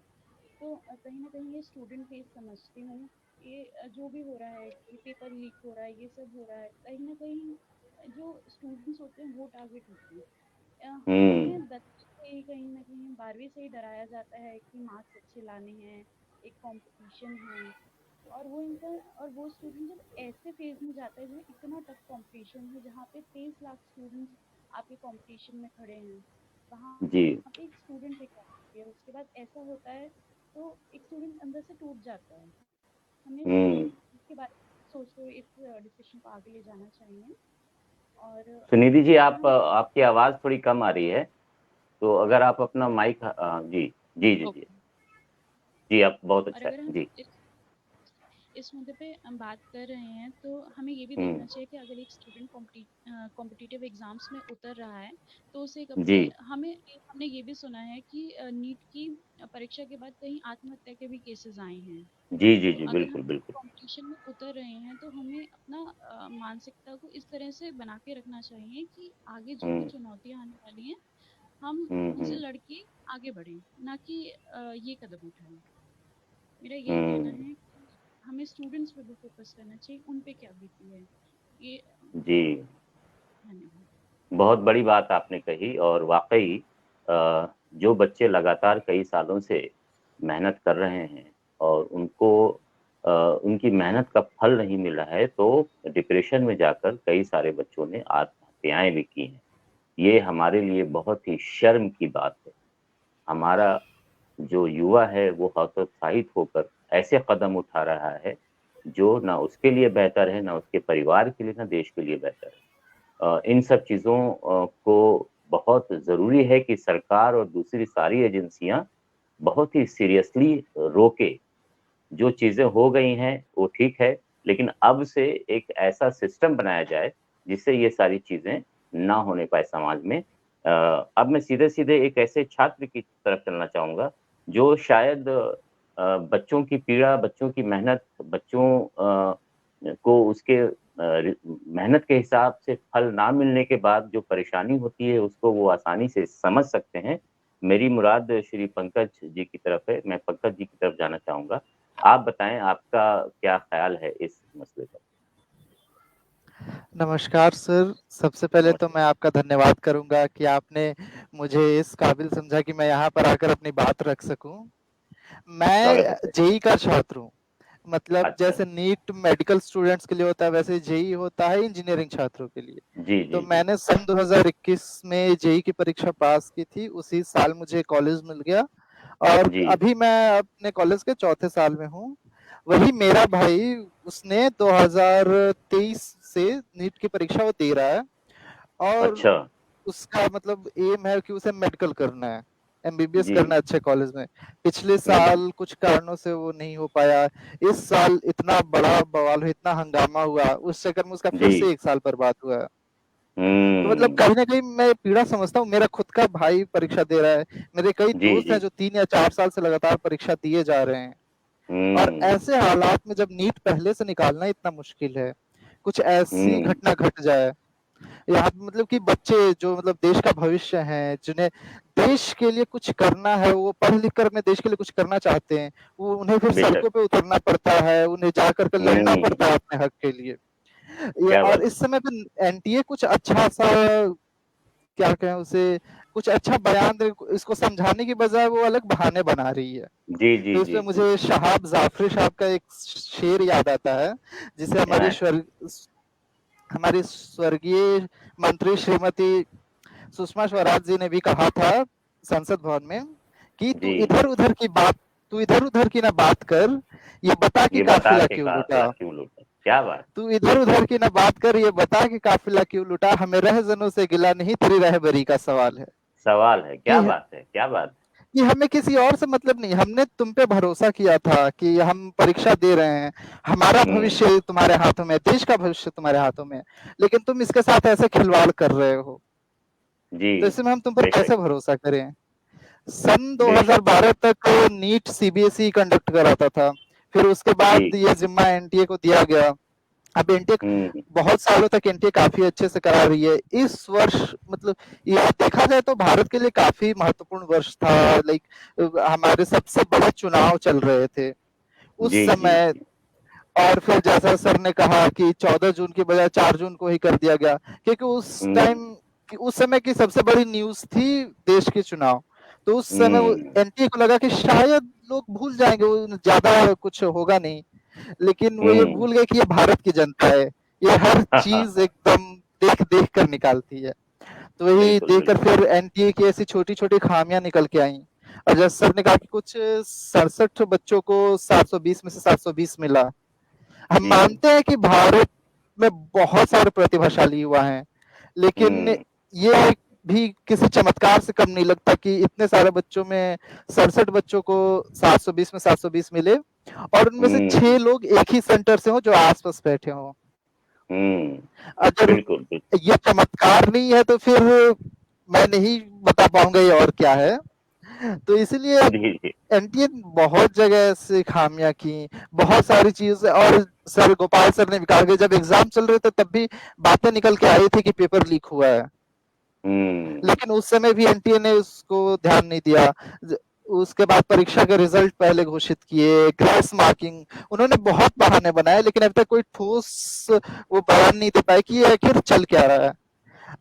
Speaker 3: तो कहीं न कहीं ये स्टूडेंट फेस समझती हूँ। ये जो भी हो रहा है कि पेपर लीक हो रहा है, ये सब हो रहा है, कहीं न कहीं जो स्टूडेंट्स होते हैं वो टारगेट होते हैं।
Speaker 1: हम्म
Speaker 3: हमें बचपन से ही कहीं न कहीं 12वीं से ही डराया जाता है कि मार्क्स अच्छे लाने हैं, एक कॉम्पिटिशन है। और वो स्टूडेंट जब ऐसे फेज़ में जाता है जहाँ इतना टफ कॉम्पिटिशन है, जहाँ पे 23 लाख स्टूडेंट्स आपके कॉम्पिटिशन में खड़े हैं, वहाँ
Speaker 1: जी।
Speaker 3: पे एक स्टूडेंट पे क्या होती है, उसके बाद ऐसा होता है तो एक स्टूडेंट अंदर से टूट जाता है। हमें
Speaker 1: हम्म।
Speaker 3: इसके बारे में सोचते हुए इस डिसीजन को आगे ले जाना चाहिए। और
Speaker 1: सुनिधि जी,
Speaker 3: अगर
Speaker 1: आप
Speaker 3: हम
Speaker 1: आपकी आवाज़ थोड़ी कम आ रही है, तो अगर आप अपना माइक जी जी जी जी
Speaker 3: ओके।
Speaker 1: जी, आप बहुत
Speaker 3: और
Speaker 1: अच्छा
Speaker 3: अगर
Speaker 1: है
Speaker 3: हम
Speaker 1: जी।
Speaker 3: इस मुद्दे पे हम बात कर रहे हैं तो हमें ये भी
Speaker 1: हम्म।
Speaker 3: देखना चाहिए कि अगर एक स्टूडेंट कॉम्पिटिटिव एग्जाम्स में उतर रहा है तो उसे कब
Speaker 1: जी
Speaker 3: से हमने ये भी सुना है कि नीट की परीक्षा के बाद कहीं आत्महत्या के भी केसेस आए हैं।
Speaker 1: जी जी
Speaker 3: तो
Speaker 1: जी
Speaker 3: अगर
Speaker 1: बिल्कुल
Speaker 3: हम
Speaker 1: बिल्कुल।
Speaker 3: कंपटीशन में उतर रहे हैं तो हमें अपना मानसिकता को इस तरह से बना के रखना चाहिए कि आगे जो भी
Speaker 1: हम्म
Speaker 3: चुनौतियां आने वाली हैं हम उनसे
Speaker 1: हम्म।
Speaker 3: लड़ के आगे बढ़ें, ना कि ये कदम उठाएं। मेरा यही कहना
Speaker 1: हम्म।
Speaker 3: है कि हमें स्टूडेंट्स पे भी फोकस करना चाहिए, उन पे क्या बीती है ये।
Speaker 1: जी,
Speaker 3: धन्यवाद।
Speaker 1: बहुत बड़ी बात आपने कही। और वाकई जो बच्चे लगातार कई सालों से मेहनत कर रहे हैं और उनको उनकी मेहनत का फल नहीं मिल रहा है, तो डिप्रेशन में जाकर कई सारे बच्चों ने आत्महत्याएं भी की हैं। ये हमारे लिए बहुत ही शर्म की बात है। हमारा जो युवा है वो हतोत्साहित होकर ऐसे कदम उठा रहा है जो ना उसके लिए बेहतर है, ना उसके परिवार के लिए, ना देश के लिए बेहतर है। इन सब चीज़ों को बहुत ज़रूरी है कि सरकार और दूसरी सारी एजेंसियां बहुत ही सीरियसली रोके। जो चीज़ें हो गई हैं वो ठीक है, लेकिन अब से एक ऐसा सिस्टम बनाया जाए जिससे ये सारी चीज़ें ना होने पाए समाज में। अब मैं सीधे-सीधे एक ऐसे छात्र की तरफ चलना चाहूँगा जो शायद बच्चों की पीड़ा, बच्चों की मेहनत, बच्चों को उसके मेहनत के हिसाब से फल ना मिलने के बाद जो परेशानी होती है उसको वो आसानी से समझ सकते हैं। मेरी मुराद श्री पंकज जी की तरफ है, मैं पंकज जी की तरफ जाना चाहूँगा। आप बताएं, आपका क्या ख्याल है इस मसले पर?
Speaker 4: नमस्कार सर, सबसे पहले तो
Speaker 1: नमस्ते।
Speaker 4: मैं आपका धन्यवाद करूँगा कि आपने मुझे इस काबिल समझा कि मैं यहाँ पर आकर अपनी बात रख सकूँ। मैं
Speaker 1: स्वागत है।
Speaker 4: जेईई का छात्र हूँ। मतलब
Speaker 1: अच्छा।
Speaker 4: जैसे नीट मेडिकल स्टूडेंट्स के लिए होता है, वैसे जेईई होता है इंजीनियरिंग छात्रों के लिए।
Speaker 1: जी
Speaker 4: तो
Speaker 1: जी जी।
Speaker 4: मैंने सन 2021 में जेईई की परीक्षा पास की थी, उसी साल मुझे कॉलेज मिल गया और
Speaker 1: जी
Speaker 4: अभी मैं अपने कॉलेज के चौथे साल में हूँ। वही मेरा भाई, उसने 2023 से नीट की परीक्षा वो दे रहा है और
Speaker 1: अच्छा।
Speaker 4: उसका मतलब एम है कि उसे मेडिकल करना है, एमबीबीएस
Speaker 1: जी।
Speaker 4: करना है अच्छे कॉलेज में। पिछले
Speaker 1: हम्म
Speaker 4: साल कुछ कारणों से वो नहीं हो पाया। इस साल इतना बड़ा बवाल हुआ, इतना हंगामा हुआ, उस चक्कर में उसका फिर
Speaker 1: जी।
Speaker 4: से 1 साल बर्बाद हुआ। तो मतलब
Speaker 1: हम्म।
Speaker 4: कहीं न कहीं मैं पीड़ा समझता हूँ, मेरा खुद का भाई परीक्षा दे रहा है। मेरे कई
Speaker 1: जी
Speaker 4: दोस्त हैं
Speaker 1: जी।
Speaker 4: जो 3 या 4 साल से लगातार परीक्षा दिए जा रहे हैं। और
Speaker 1: हम्म
Speaker 4: ऐसे हालात में जब नीट पहले से निकालना इतना मुश्किल है, कुछ ऐसी
Speaker 1: हम्म।
Speaker 4: घटना घट जाए, यहाँ पे मतलब कि बच्चे जो मतलब देश का भविष्य हैं, जिन्हें देश के लिए कुछ करना है, वो पढ़ लिख कर अपने देश के लिए कुछ करना चाहते हैं, वो उन्हें फिर
Speaker 1: बेशक।
Speaker 4: सड़कों पे उतरना पड़ता है, उन्हें जा कर के लड़ना
Speaker 1: हम्म।
Speaker 4: पड़ता है अपने हक के लिए। ये
Speaker 1: क्या
Speaker 4: और
Speaker 1: बात
Speaker 4: इस समय पे एनटीए कुछ अच्छा-सा क्या कहें उसे, कुछ अच्छा बयान दे, इसको समझाने की बजाय वो अलग बहाने बना रही है।
Speaker 1: जी जी
Speaker 4: तो
Speaker 1: जी
Speaker 4: इसमें
Speaker 1: जी।
Speaker 4: मुझे शहाब जाफरी साहब का एक शेर याद आता है, जिसे
Speaker 1: हाँ,
Speaker 4: हमारी स्वर्गीय मंत्री श्रीमती सुषमा स्वराज जी ने भी कहा था संसद भवन में कि
Speaker 1: जी।
Speaker 4: तू इधर उधर की ना बात कर, ये बता कि
Speaker 1: ये बता
Speaker 4: काफिला
Speaker 1: के
Speaker 4: क्यों
Speaker 1: काफिला
Speaker 4: लूटा।
Speaker 1: क्यों लूटा, क्या बात।
Speaker 4: तू इधर उधर की ना बात कर, ये बता कि काफिला क्यों लूटा, हमें रहजनों से गिला नहीं, तेरी रहबरी का सवाल है।
Speaker 1: सवाल है,
Speaker 4: कि
Speaker 1: क्या बात है, क्या बात।
Speaker 4: कि हमें किसी और से मतलब नहीं, हमने तुम पे भरोसा किया था कि हम परीक्षा दे रहे हैं, हमारा
Speaker 1: हम्म।
Speaker 4: भविष्य तुम्हारे हाथों में, देश का भविष्य तुम्हारे हाथों में, लेकिन तुम इसके साथ ऐसे खिलवाड़ कर रहे हो,
Speaker 1: जी।
Speaker 4: तो इसमें हम तुम पर
Speaker 1: बेशक।
Speaker 4: कैसे भरोसा करें। सन
Speaker 1: बेशक।
Speaker 4: 2012 तक नीट सीबीएसई कंडक्ट कराता था, फिर उसके
Speaker 1: जी।
Speaker 4: बाद ये जिम्मा एनटीए को दिया गया। अब एनटीए
Speaker 1: हम्म।
Speaker 4: बहुत सालों तक एनटीए काफी अच्छे से करा रही है। इस वर्ष मतलब ये देखा जाए तो भारत के लिए काफी महत्वपूर्ण वर्ष था। लाइक हमारे सबसे बड़े चुनाव चल रहे थे उस
Speaker 1: जी जी
Speaker 4: समय,
Speaker 1: जी।
Speaker 4: और फिर जैसा सर ने कहा कि 14 जून की बजाय 4 जून को ही कर दिया गया, क्योंकि
Speaker 1: हम्म।
Speaker 4: उस समय की सबसे बड़ी न्यूज थी देश के चुनाव। तो उस समय
Speaker 1: हम्म।
Speaker 4: एनटीए को लगा कि शायद लोग भूल जाएंगे, वो ज्यादा कुछ होगा नहीं, लेकिन वो ये
Speaker 1: हम्म।
Speaker 4: भूल गए कि ये भारत की जनता है, ये हर चीज एकदम देख देख कर निकालती है। तो वही
Speaker 1: बिल्कुल
Speaker 4: देखकर
Speaker 1: बिल्कुल।
Speaker 4: फिर एनटीए की ऐसी छोटी छोटी खामियां निकल के आई। और जैसे सर ने कहा कि कुछ 67 बच्चों को 720 में से 720 मिला। हम
Speaker 1: जी।
Speaker 4: मानते हैं कि भारत में बहुत सारे प्रतिभाशाली युवा हैं, लेकिन
Speaker 1: हम्म।
Speaker 4: ये भी किसी चमत्कार से कम नहीं लगता कि इतने सारे बच्चों में 67 बच्चों को 720 में 720 मिले, और उनमें से 6
Speaker 1: हम्म।
Speaker 4: लोग एक ही सेंटर से हों जो आसपास बैठे हों।
Speaker 1: हम्म।
Speaker 4: अगर
Speaker 1: बिल्कुल बिल्कुल।
Speaker 4: ये चमत्कार नहीं है तो फिर मैं नहीं बता पाऊंगा ये और क्या है। तो इसीलिए
Speaker 1: जी जी।
Speaker 4: एनटीए बहुत जगह से खामियां की, बहुत सारी चीजें। और सर गोपाल सर ने भी कहा कि जब एग्जाम चल रहे थे तब भी बातें निकल के आई थी कि पेपर लीक हुआ है,
Speaker 1: हम्म।
Speaker 4: लेकिन उस समय भी एनटीए ने उसको ध्यान नहीं दिया। उसके बाद परीक्षा के रिजल्ट पहले घोषित किए, ग्रेस मार्किंग, उन्होंने बहुत बहाने बनाए, लेकिन अभी तक कोई ठोस वो बयान नहीं दे पाए कि ये आखिर चल क्या रहा है।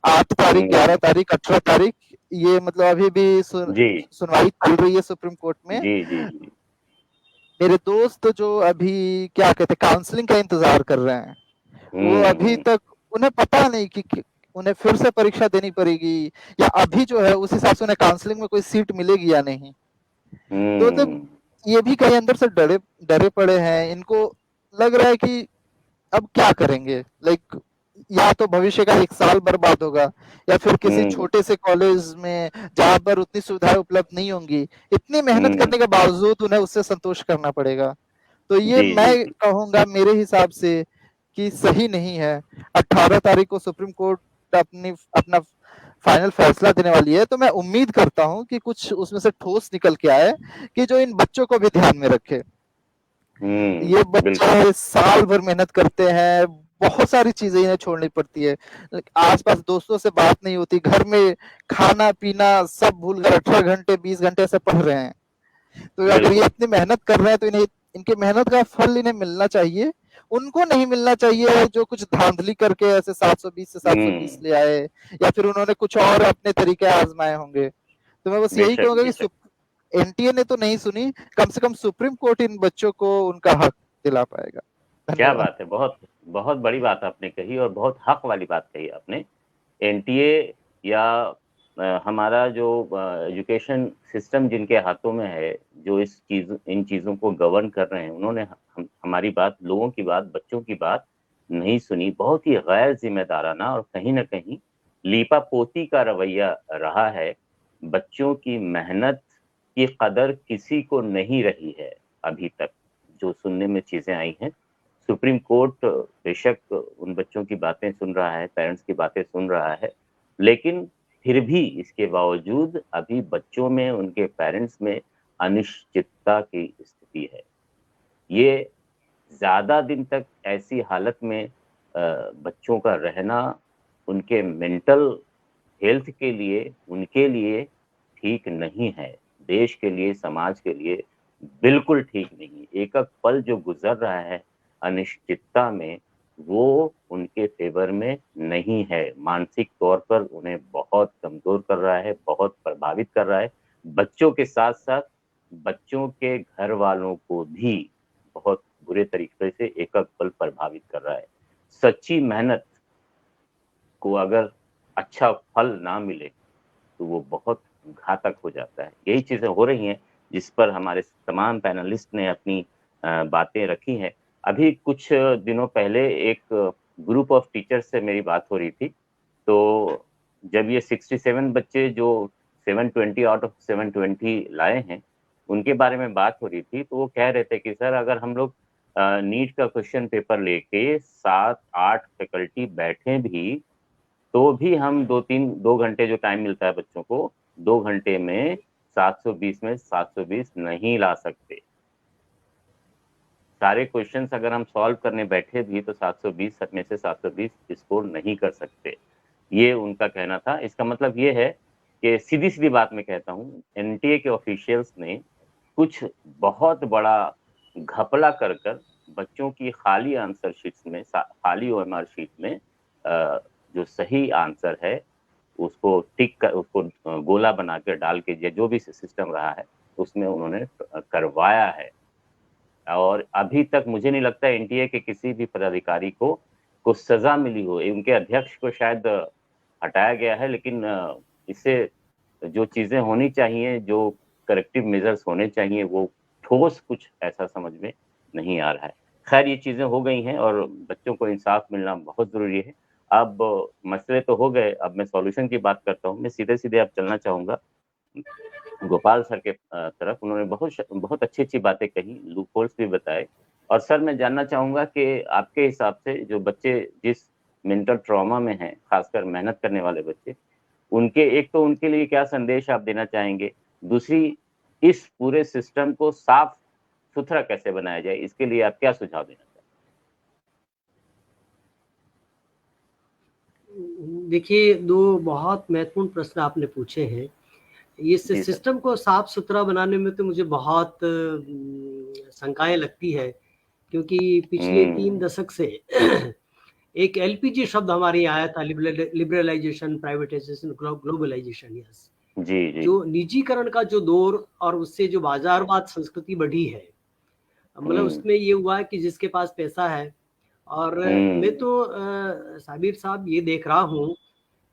Speaker 4: 8 तारीख,
Speaker 1: हम्म।
Speaker 4: 11 तारीख, 18 तारीख, ये मतलब अभी भी
Speaker 1: जी
Speaker 4: सुनवाई चल रही है सुप्रीम कोर्ट में।
Speaker 1: जी जी जी।
Speaker 4: मेरे दोस्त जो अभी क्या कहते हैं काउंसलिंग का इंतजार कर रहे हैं, वो अभी
Speaker 1: हम्म।
Speaker 4: तक उन्हें पता नहीं कि उन्हें फिर से परीक्षा देनी पड़ेगी, या अभी जो है उस हिसाब से उन्हें काउंसलिंग में कोई सीट मिलेगी या नहीं। तो मतलब
Speaker 1: हम्म।
Speaker 4: ये भी कहीं अंदर से डरे डरे पड़े हैं। इनको लग रहा है कि अब क्या करेंगे। लाइक या तो भविष्य का 1 साल बर्बाद होगा, या फिर किसी
Speaker 1: हम्म।
Speaker 4: छोटे से कॉलेज में जहां पर उतनी सुविधाएं उपलब्ध नहीं होंगी, इतनी मेहनत
Speaker 1: हम्म।
Speaker 4: करने के बावजूद उन्हें उससे संतोष करना पड़ेगा। तो ये
Speaker 1: जी जी
Speaker 4: मैं
Speaker 1: जी।
Speaker 4: कहूंगा मेरे हिसाब से कि सही नहीं है। 18 तारीख को सुप्रीम कोर्ट अपना फाइनल फैसला देने वाली है, तो मैं उम्मीद करता हूं कि कुछ उसमें से ठोस निकल के आए, कि जो इन बच्चों को भी ध्यान में रखे। ये
Speaker 1: बिल्कुल।
Speaker 4: बच्चे साल भर मेहनत करते हैं, बहुत सारी चीजें इन्हें छोड़नी पड़ती है, आसपास दोस्तों से बात नहीं होती, घर में खाना पीना सब भूल कर 18 घंटे 20 घंटे से पढ़ रहे हैं। तो अगर ये
Speaker 1: बिल्कुल।
Speaker 4: इतनी मेहनत कर रहे हैं तो इन्हें इनके मेहनत का फल इन्हें मिलना चाहिए। उनको नहीं मिलना चाहिए जो कुछ धांधली करके ऐसे 720 से 720
Speaker 1: हम्म।
Speaker 4: ले आए, या फिर उन्होंने कुछ और अपने तरीके आजमाए होंगे। तो मैं बस यही
Speaker 1: बेशक
Speaker 4: कहूंगा कि
Speaker 1: बेशक।
Speaker 4: एनटीए ने तो नहीं सुनी, कम से कम सुप्रीम कोर्ट इन बच्चों को उनका हक दिला पाएगा।
Speaker 1: क्या
Speaker 4: धन्यवाद।
Speaker 1: बात है, बहुत बहुत बड़ी बात आपने कही और बहुत हक वाली बात कही आपने। एनटीए या हमारा जो एजुकेशन सिस्टम जिनके हाथों में है, जो इन चीज़ों को गवर्न कर रहे हैं, उन्होंने हमारी बात, लोगों की बात, बच्चों की बात नहीं सुनी। बहुत ही गैर जिम्मेदाराना और कहीं ना कहीं लीपापोती का रवैया रहा है। बच्चों की मेहनत की कदर किसी को नहीं रही है अभी तक, जो सुनने में चीज़ें आई हैं। सुप्रीम कोर्ट बेशक उन बच्चों की बातें सुन रहा है, पेरेंट्स की बातें सुन रहा है, लेकिन फिर भी इसके बावजूद अभी बच्चों में, उनके पेरेंट्स में अनिश्चितता की स्थिति है। ये ज़्यादा दिन तक ऐसी हालत में बच्चों का रहना उनके मेंटल हेल्थ के लिए, उनके लिए ठीक नहीं है। देश के लिए, समाज के लिए बिल्कुल ठीक नहीं। एक-एक पल जो गुज़र रहा है अनिश्चितता में, वो उनके फेवर में नहीं है। मानसिक तौर पर उन्हें बहुत कमजोर कर रहा है, बहुत प्रभावित कर रहा है। बच्चों के साथ साथ बच्चों के घर वालों को भी बहुत बुरे तरीके से एक पल प्रभावित कर रहा है। सच्ची मेहनत को अगर अच्छा फल ना मिले तो वो बहुत घातक हो जाता है। यही चीजें हो रही हैं जिस पर हमारे तमाम पैनलिस्ट ने अपनी बातें रखी हैं। अभी कुछ दिनों पहले एक ग्रुप ऑफ टीचर्स से मेरी बात हो रही थी, तो जब ये 67 बच्चे जो 720 आउट ऑफ 720 लाए हैं उनके बारे में बात हो रही थी, तो वो कह रहे थे कि सर अगर हम लोग नीट का क्वेश्चन पेपर लेके 7-8 फैकल्टी बैठे भी तो भी हम 2 घंटे जो टाइम मिलता है बच्चों को, 2 घंटे में 720 में 720 नहीं ला सकते। सारे क्वेश्चंस अगर हम सॉल्व करने बैठे भी तो 720 में से 720 स्कोर नहीं कर सकते। ये उनका कहना था। इसका मतलब ये है कि सीधी-सीधी बात मैं कहता हूँ, एनटीए के ऑफिशियल्स ने कुछ बहुत बड़ा घपला कर बच्चों की खाली आंसर शीट्स में, खाली ओएमआर शीट में जो सही आंसर है उसको टिक कर, उसको गोला बना कर डाल के जो भी सिस्टम रहा है उसमें उन्होंने करवाया है। और अभी तक मुझे नहीं लगता एनटीए के किसी भी पदाधिकारी को सजा मिली हो। उनके अध्यक्ष को शायद हटाया गया है, लेकिन इससे जो चीजें होनी चाहिए, जो करेक्टिव मेजर्स होने चाहिए, वो ठोस कुछ ऐसा समझ में नहीं आ रहा है। खैर ये चीजें हो गई हैं और बच्चों को इंसाफ मिलना बहुत जरूरी है। अब मसले तो हो गए, अब मैं सॉल्यूशन की बात करता हूँ। मैं सीधे-सीधे अब चलना चाहूंगा गोपाल सर के तरफ। उन्होंने बहुत अच्छी बातें कही, लूप होल्स भी बताए। और सर मैं जानना चाहूंगा कि आपके हिसाब से जो बच्चे जिस मेंटल ट्रॉमा में हैं, खासकर मेहनत करने वाले बच्चे, उनके लिए क्या संदेश आप देना चाहेंगे? दूसरी, इस पूरे सिस्टम को साफ सुथरा कैसे बनाया जाए, इसके लिए आप क्या सुझाव देना चाहेंगे?
Speaker 2: देखिए, 2 बहुत महत्वपूर्ण प्रश्न आपने पूछे हैं। इस सिस्टम को साफ सुथरा बनाने में तो मुझे बहुत शंकाएं लगती है, क्योंकि पिछले 3 दशक से एक एलपीजी शब्द हमारे यहाँ आया था, लिबरलाइजेशन, प्राइवेटाइजेशन, ग्लोबलाइजेशन। यस जी, जो निजीकरण का जो दौर और उससे जो बाजारवाद संस्कृति बढ़ी है, मतलब उसमें ये हुआ है कि जिसके पास पैसा है। और मैं तो साबिर साहब ये देख रहा हूँ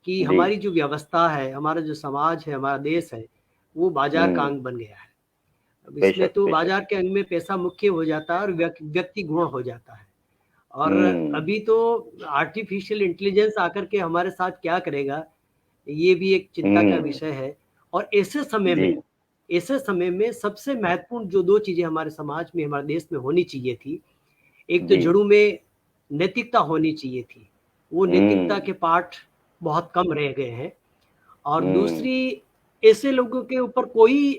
Speaker 2: कि हमारी जो व्यवस्था है, हमारा जो समाज है, हमारा देश है, वो बाजार का अंग बन गया है। अब इसमें तो बाजार के अंग में पैसा मुख्य हो जाता है और व्यक्ति गुण हो जाता है। और अभी तो आर्टिफिशियल इंटेलिजेंस आकर के हमारे साथ क्या करेगा, ये भी एक चिंता का विषय है। और ऐसे समय में सबसे महत्वपूर्ण जो 2 चीजें हमारे समाज में, हमारे देश में होनी चाहिए थी, एक तो जड़ों में नैतिकता होनी चाहिए थी। वो नैतिकता के पाठ बहुत कम रह गए हैं। और दूसरी, ऐसे लोगों के ऊपर कोई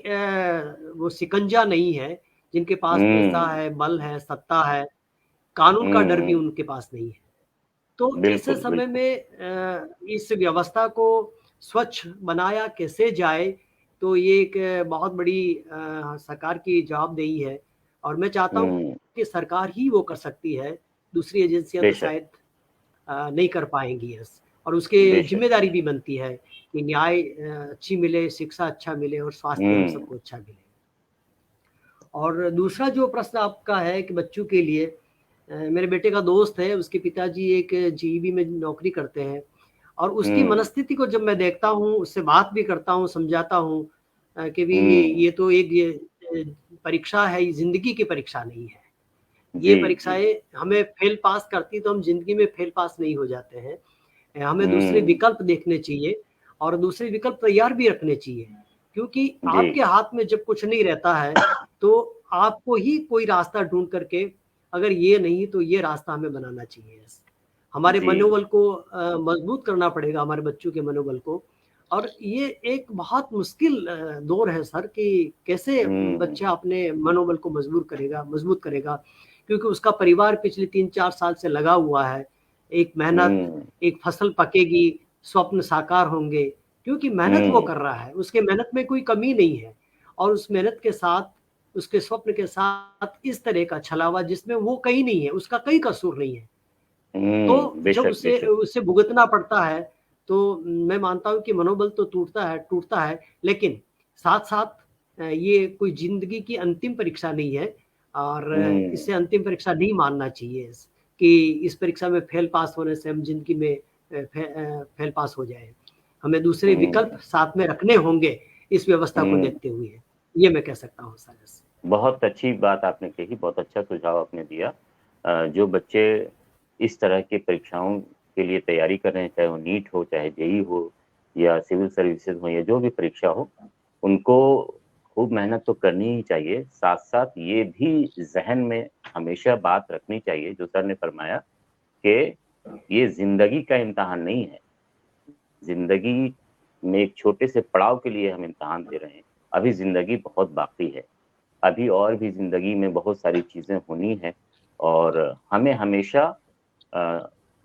Speaker 2: वो शिकंजा नहीं है जिनके पास पैसा है, बल है, सत्ता है, कानून का डर भी उनके पास नहीं है। तो ऐसे समय में इस व्यवस्था को स्वच्छ बनाया कैसे जाए, तो ये एक बहुत बड़ी सरकार की जवाबदेही है। और मैं चाहता हूँ कि सरकार ही वो कर सकती है, दूसरी एजेंसियां तो शायद नहीं कर पाएंगी। और उसके जिम्मेदारी भी बनती है कि न्याय अच्छी मिले, शिक्षा अच्छा मिले और स्वास्थ्य हम सबको अच्छा मिले। और दूसरा जो प्रश्न आपका है कि बच्चों के लिए, मेरे बेटे का दोस्त है, उसके पिताजी एक जीईबी में नौकरी करते हैं। और उसकी मनस्थिति को जब मैं देखता हूँ, उससे बात भी करता हूँ, समझाता हूँ कि भी ये तो एक परीक्षा है, ये जिंदगी की परीक्षा नहीं है। ये परीक्षाएं हमें फेल पास करती तो हम जिंदगी में फेल पास नहीं हो जाते हैं। हमें दूसरे विकल्प देखने चाहिए और दूसरे विकल्प तैयार भी रखने चाहिए, क्योंकि आपके हाथ में जब कुछ नहीं रहता है तो आपको ही कोई रास्ता ढूंढ करके, अगर ये नहीं तो ये रास्ता हमें बनाना चाहिए। हमारे मनोबल को मजबूत करना पड़ेगा, हमारे बच्चों के मनोबल को। और ये एक बहुत मुश्किल दौर है सर, कि कैसे बच्चा अपने मनोबल को मजबूत करेगा, क्योंकि उसका परिवार पिछले 3-4 साल से लगा हुआ है। एक मेहनत, एक फसल पकेगी, स्वप्न साकार होंगे, क्योंकि मेहनत वो कर रहा है, उसके मेहनत में कोई कमी नहीं है। और उस मेहनत के साथ, उसके स्वप्न के साथ इस तरह का छलावा जिसमें वो कहीं नहीं है, उसका कहीं कसूर नहीं है, तो जब
Speaker 1: बेशक
Speaker 2: उसे
Speaker 1: बेशक।
Speaker 2: उसे भुगतना पड़ता है, तो मैं मानता हूँ कि मनोबल तो टूटता है, लेकिन साथ-साथ ये कोई ज़िंदगी की अंतिम परीक्षा नहीं है और इसे अंतिम परीक्षा नहीं मानना चाहिए कि इस परीक्षा में फेल पास होने से हम ज़िंदगी में फेल पास हो जाएँ। हमें दूसरे विकल्प साथ में रखने होंगे इस व्यवस्था को देखते हुए। ये मैं कह सकता हूँ सर।
Speaker 1: बहुत अच्छी बात आपने कही, बहुत अच्छा सुझाव आपने दिया। जो बच्चे इस तरह की परीक्षाओं के लिए तैयारी कर रहे हैं, चाहे वो नीट हो, चाहे जेईई हो या सिविल सर्विसेज हो या जो भी परीक्षा हो, उनको खूब मेहनत तो करनी ही चाहिए। साथ-साथ ये भी ज़हन में हमेशा बात रखनी चाहिए, जो सर ने फरमाया कि ये ज़िंदगी का इम्तिहान नहीं है। ज़िंदगी में एक छोटे से पड़ाव के लिए हम इम्तिहान दे रहे हैं। अभी ज़िंदगी बहुत बाकी है। अभी और भी ज़िंदगी में बहुत सारी चीज़ें होनी हैं और हमें हमेशा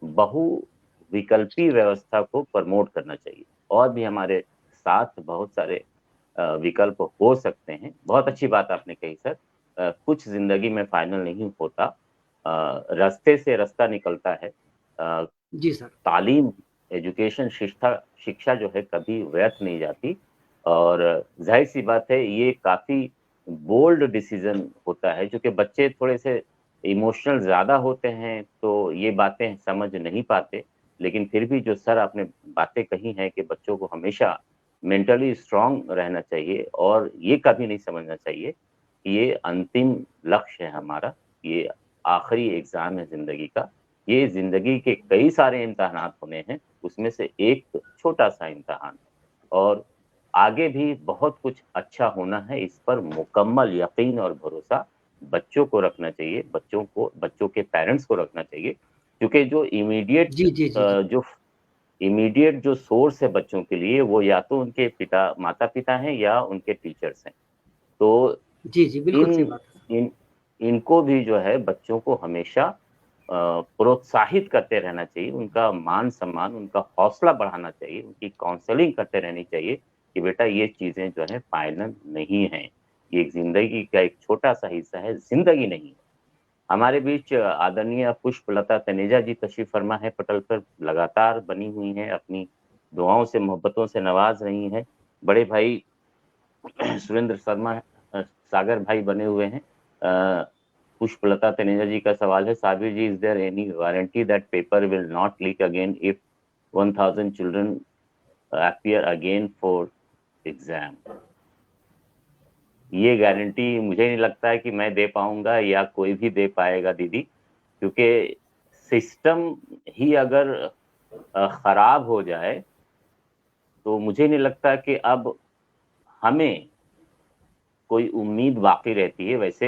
Speaker 1: बहुविकल्पी व्यवस्था को प्रमोट करना चाहिए। और भी हमारे साथ बहुत सारे विकल्प हो सकते हैं। बहुत अच्छी बात आपने कही सर। कुछ ज़िंदगी में फाइनल नहीं होता। रास्ते से रास्ता निकलता है।
Speaker 2: जी सर।
Speaker 1: तालीम, एजुकेशन, शिक्षा जो है कभी व्यर्थ नहीं जाती और ज़ाहिर-सी बात है ये काफ़ी बोल्ड डिसीज़न होता है क्योंकि बच्चे थोड़े से इमोशनल ज़्यादा होते हैं, तो ये बातें समझ नहीं पाते। लेकिन फिर भी जो सर आपने बातें कही हैं कि बच्चों को हमेशा मेंटली स्ट्रॉन्ग रहना चाहिए और ये कभी नहीं समझना चाहिए कि ये अंतिम लक्ष्य है हमारा, ये आखिरी एग्ज़ाम है ज़िंदगी का। ये ज़िंदगी के कई सारे इम्तिहानात होने हैं, उसमें से एक छोटा-सा इम्तिहान और आगे भी बहुत कुछ अच्छा होना है, इस पर मुकम्मल यकीन और भरोसा बच्चों को रखना चाहिए, बच्चों के पेरेंट्स को रखना चाहिए क्योंकि
Speaker 2: जी, जी, जी, जी।
Speaker 1: जो इमीडिएट जो सोर्स है बच्चों के लिए, वो या तो उनके माता-पिता हैं या उनके टीचर्स हैं। तो
Speaker 2: जी, जी, बिल्कुल सही
Speaker 1: इन
Speaker 2: बात है।
Speaker 1: इन इनको भी जो है बच्चों को हमेशा प्रोत्साहित करते रहना चाहिए, उनका मान-सम्मान, उनका हौसला बढ़ाना चाहिए, उनकी काउंसलिंग करते रहनी चाहिए कि बेटा ये चीज़ें जो हैं फाइनल नहीं हैं। ये एक ज़िंदगी का एक छोटा-सा हिस्सा है, ज़िंदगी नहीं है। हमारे बीच आदरणीय पुष्पलता तनेजा जी तशरीफ़ फरमा है पटल पर, लगातार बनी हुई हैं, अपनी दुआओं से, मोहब्बतों से नवाज़ रही हैं। बड़े भाई सुरेंद्र शर्मा सागर भाई बने हुए हैं। पुष्पलता तनेजा जी का सवाल है, Sabir ji, is there any guarantee that paper will not leak again if 1000 children appear again for exam? ये गारंटी मुझे नहीं लगता है कि मैं दे पाऊँगा या कोई भी दे पाएगा दीदी, क्योंकि सिस्टम ही अगर खराब हो जाए, तो मुझे नहीं लगता कि अब हमें कोई उम्मीद बाकी रहती है। वैसे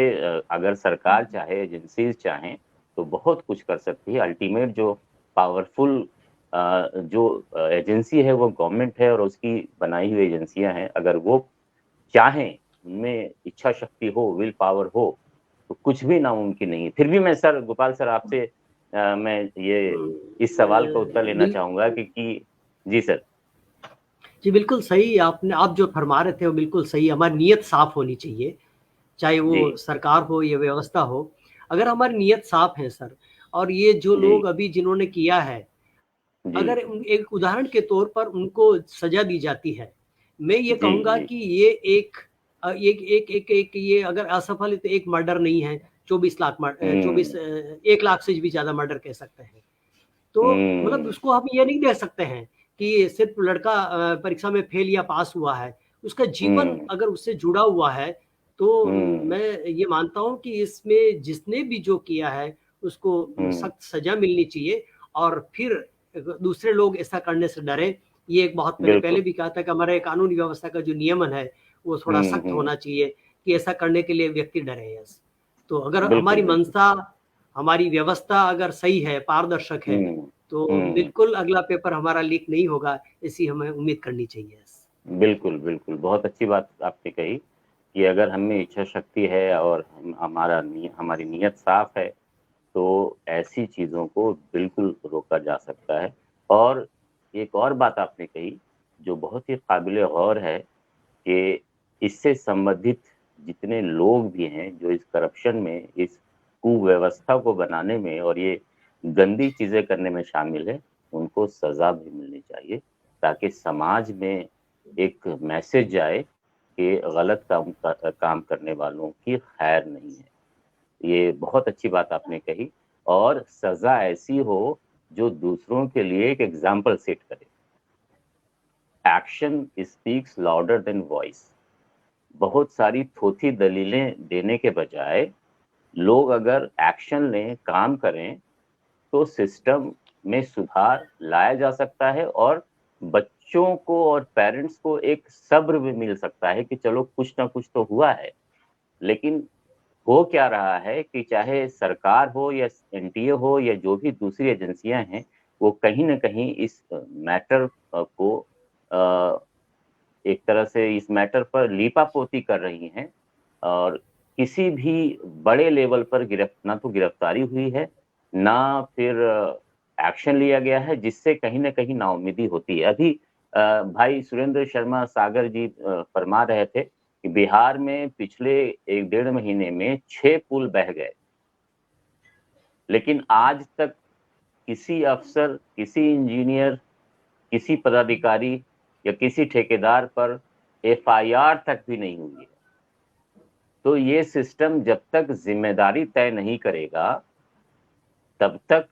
Speaker 1: अगर सरकार चाहे, एजेंसीज़ चाहें, तो बहुत कुछ कर सकती है। अल्टीमेट जो पावरफुल जो एजेंसी है वो गवर्नमेंट है और उसकी बनाई हुई एजेंसियाँ हैं। अगर वो चाहें, उनमें इच्छा शक्ति हो, विल पावर हो, तो कुछ भी नामुमकिन नहीं है। फिर भी मैं सर गोपाल सर आपसे मैं ये इस सवाल का उत्तर लेना
Speaker 2: बिल
Speaker 1: चाहूँगा कि जी सर।
Speaker 2: जी, बिल्कुल सही आप जो फरमा रहे थे वो बिल्कुल सही है। हमारी नीयत साफ़ होनी चाहिए, चाहे
Speaker 1: जी,
Speaker 2: वो सरकार हो या व्यवस्था हो। अगर हमारी नीयत साफ़ है सर और ये जो
Speaker 1: जी,
Speaker 2: लोग अभी जिन्होंने किया है,
Speaker 1: जी,
Speaker 2: अगर उन एक उदाहरण के तौर पर उनको सज़ा दी जाती है, मैं ये
Speaker 1: जी,
Speaker 2: कहूँगा
Speaker 1: जी।
Speaker 2: कि ये एक एक एक एक ये अगर असफल है तो एक मर्डर नहीं है, 24
Speaker 1: हुँ,
Speaker 2: 1 लाख से भी ज़्यादा मर्डर कह सकते हैं। तो मतलब
Speaker 1: हुँ,
Speaker 2: उसको हम ये नहीं कह सकते हैं कि सिर्फ़ लड़का परीक्षा में फ़ेल या पास हुआ है। उसका जीवन
Speaker 1: हुँ,
Speaker 2: अगर उससे जुड़ा हुआ है, तो
Speaker 1: हुँ,
Speaker 2: मैं ये मानता हूँ कि इसमें जिसने भी जो किया है, उसको
Speaker 1: हुँ,
Speaker 2: सख्त सज़ा मिलनी चाहिए और फिर दूसरे लोग ऐसा करने से डरें। ये एक बहुत मैंने पहले
Speaker 1: बिल्कुल।
Speaker 2: भी कहा था कि हमारे कानून व्यवस्था का जो नियमन है, वो थोड़ा
Speaker 1: हुँ,
Speaker 2: सख्त
Speaker 1: हुँ,
Speaker 2: होना चाहिए कि ऐसा करने के लिए व्यक्ति डरे। यस। तो अगर
Speaker 1: बिल्कुल,
Speaker 2: हमारी
Speaker 1: बिल्कुल।
Speaker 2: मंशा, हमारी व्यवस्था अगर सही है, पारदर्शक है,
Speaker 1: हुँ,
Speaker 2: तो
Speaker 1: हुँ,
Speaker 2: बिल्कुल अगला पेपर हमारा लीक नहीं होगा, ऐसी हमें उम्मीद करनी चाहिए।
Speaker 1: बिल्कुल, बिल्कुल। बहुत अच्छी बात आपने कही कि अगर हम में इच्छा शक्ति है और हमारी नीयत साफ़ है, तो ऐसी चीज़ों को बिल्कुल रोका जा सकता है। और एक और बात आपने कही, जो बहुत ही काबिल-ए-गौर है कि इससे संबंधित जितने लोग भी हैं, जो इस करप्शन में, इस कुव्यवस्था को बनाने में और ये गंदी चीजें करने में शामिल है उनको सजा भी मिलनी चाहिए, ताकि समाज में एक मैसेज जाए कि गलत काम करने वालों की खैर नहीं है। ये बहुत अच्छी बात आपने कही, और सजा ऐसी हो जो दूसरों के लिए एक एग्जाम्पल सेट करे। Action speaks louder than voice. बहुत सारी थोथी दलीलें देने के बजाय लोग अगर एक्शन लें, काम करें, तो सिस्टम में सुधार लाया जा सकता है, और बच्चों को और पेरेंट्स को एक सब्र भी मिल सकता है कि चलो कुछ ना कुछ तो हुआ है। लेकिन हो क्या रहा है कि चाहे सरकार हो या एनटीए हो या जो भी दूसरी एजेंसियां हैं, वो कहीं ना कहीं इस मैटर को एक तरह से इस मैटर पर लीपापोती कर रही हैं, और किसी भी बड़े लेवल पर ना तो गिरफ्तारी हुई है, ना फिर एक्शन लिया गया है, जिससे कहीं ना कहीं नाउम्मीदी होती है। अभी भाई सुरेंद्र शर्मा सागर जी फरमा रहे थे कि बिहार में पिछले 1-1.5 महीने में 6 पुल बह गए, लेकिन आज तक किसी अफसर, किसी इंजीनियर, किसी पदाधिकारी या किसी ठेकेदार पर एफआईआर तक भी नहीं हुई है। तो ये सिस्टम जब तक जिम्मेदारी तय नहीं करेगा, तब तक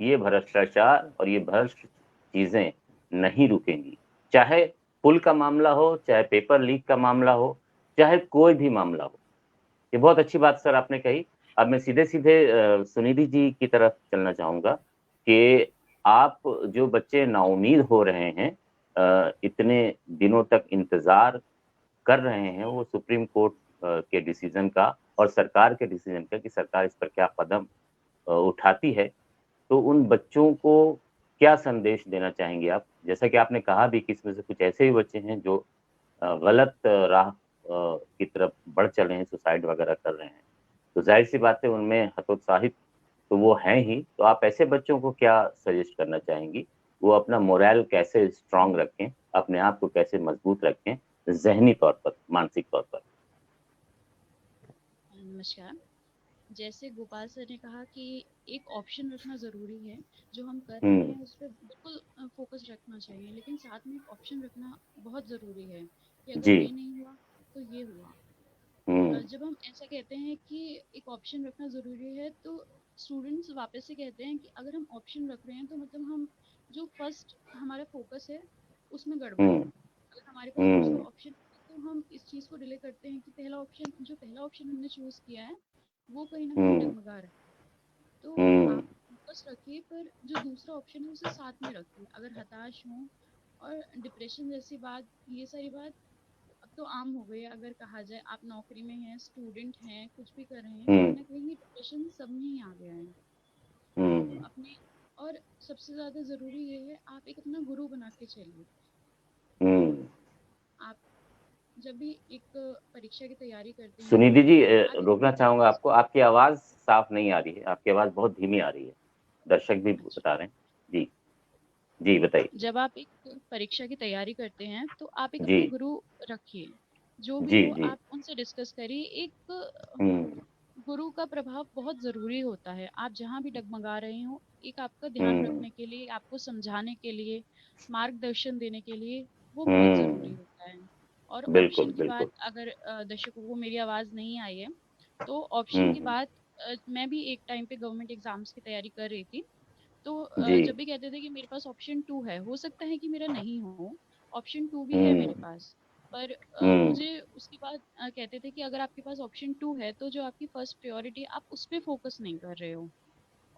Speaker 1: ये भ्रष्टाचार और ये भ्रष्ट चीजें नहीं रुकेंगी। चाहे पुल का मामला हो, चाहे पेपर लीक का मामला हो, चाहे कोई भी मामला हो। ये बहुत अच्छी बात सर आपने कही। अब मैं सीधे सीधे सुनिधि जी की तरफ चलना चाहूंगा कि आप जो बच्चे नाउम्मीद हो रहे हैं, इतने दिनों तक इंतजार कर रहे हैं वो सुप्रीम कोर्ट के डिसीजन का और सरकार के डिसीजन का कि सरकार इस पर क्या कदम उठाती है, तो उन बच्चों को क्या संदेश देना चाहेंगे आप? जैसा कि आपने कहा भी कि इसमें से कुछ ऐसे भी बच्चे हैं जो गलत राह की तरफ बढ़ चले हैं, सुसाइड वगैरह कर रहे हैं, तो जाहिर सी बात है उनमें हतोत्साहित तो वो हैं ही। तो आप ऐसे बच्चों को क्या सजेस्ट करना चाहेंगी? वो अपना मोरल कैसे स्ट्रांग रखें, अपने आप को कैसे मजबूत रखें, ज़हनी तौर पर, मानसिक तौर पर?
Speaker 3: नमस्कार। जैसे गोपाल सर ने कहा कि एक ऑप्शन रखना ज़रूरी है, जो हम कर रहे हैं उस पर बिल्कुल फोकस रखना चाहिए, लेकिन साथ में एक ऑप्शन रखना बहुत ज़रूरी है कि अगर
Speaker 1: जी।
Speaker 3: ये नहीं हुआ तो ये हुआ। जब हम ऐसा कहते हैं कि एक ऑप्शन रखना ज़रूरी है, तो स्टूडेंट्स वापस से कहते हैं कि अगर हम ऑप्शन रख रहे हैं तो मतलब हम जो फर्स्ट हमारा फोकस है उसमें गड़बड़ है। अगर हमारे पास दूसरा ऑप्शन तो हम इस चीज़ को डिले करते हैं कि पहला ऑप्शन हमने चूज किया है वो कहीं ना कहीं डगमगा रहा है। तो आप फोकस रखिए, पर जो दूसरा ऑप्शन है उसे साथ में रखिए। अगर हताश हो और डिप्रेशन जैसी बात, ये सारी बात अब तो आम हो गई है। अगर कहा जाए आप नौकरी में हैं, स्टूडेंट हैं, कुछ भी कर रहे हैं, कहीं ना कहीं डिप्रेशन सब में ही आ गया है। तो अपने, और सबसे ज्यादा जरूरी ये है आप एक अपना गुरु बना के चलिए। आप जब भी एक परीक्षा की तैयारी करते हैं।
Speaker 1: सुनिधि जी, रोकना चाहूंगा आपको, आपकी आवाज साफ नहीं आ रही है, आपकी आवाज बहुत धीमी आ रही है, दर्शक भी बता रहे हैं। जी जी बताइए।
Speaker 3: जब आप एक परीक्षा की तैयारी करते हैं तो आप एक
Speaker 1: जी
Speaker 3: अपना गुरु रखिए, जो भी
Speaker 1: जी
Speaker 3: हो
Speaker 1: जी।
Speaker 3: आप उनसे डिस्कस करिए। एक गुरु का प्रभाव बहुत जरूरी होता है। आप जहाँ भी डगमगा रहे हो, एक आपका ध्यान रखने के लिए, आपको समझाने के लिए, मार्गदर्शन देने के लिए वो बहुत जरूरी होता है। और
Speaker 1: बिल्कुल
Speaker 3: ऑप्शन की बात,
Speaker 1: बिल्कुल।
Speaker 3: अगर दर्शकों को मेरी आवाज नहीं आई है तो ऑप्शन की बात, मैं भी एक टाइम पे गवर्नमेंट एग्जाम्स की तैयारी कर रही थी। तो
Speaker 1: जी
Speaker 3: जब भी कहते थे कि मेरे पास ऑप्शन 2 है, हो सकता है कि मेरा नहीं हो, ऑप्शन 2 भी है मेरे पास, पर मुझे उसके बाद कहते थे कि अगर आपके पास ऑप्शन 2 है तो जो आपकी फर्स्ट प्रायोरिटी, आप उस पर फोकस नहीं कर रहे हो।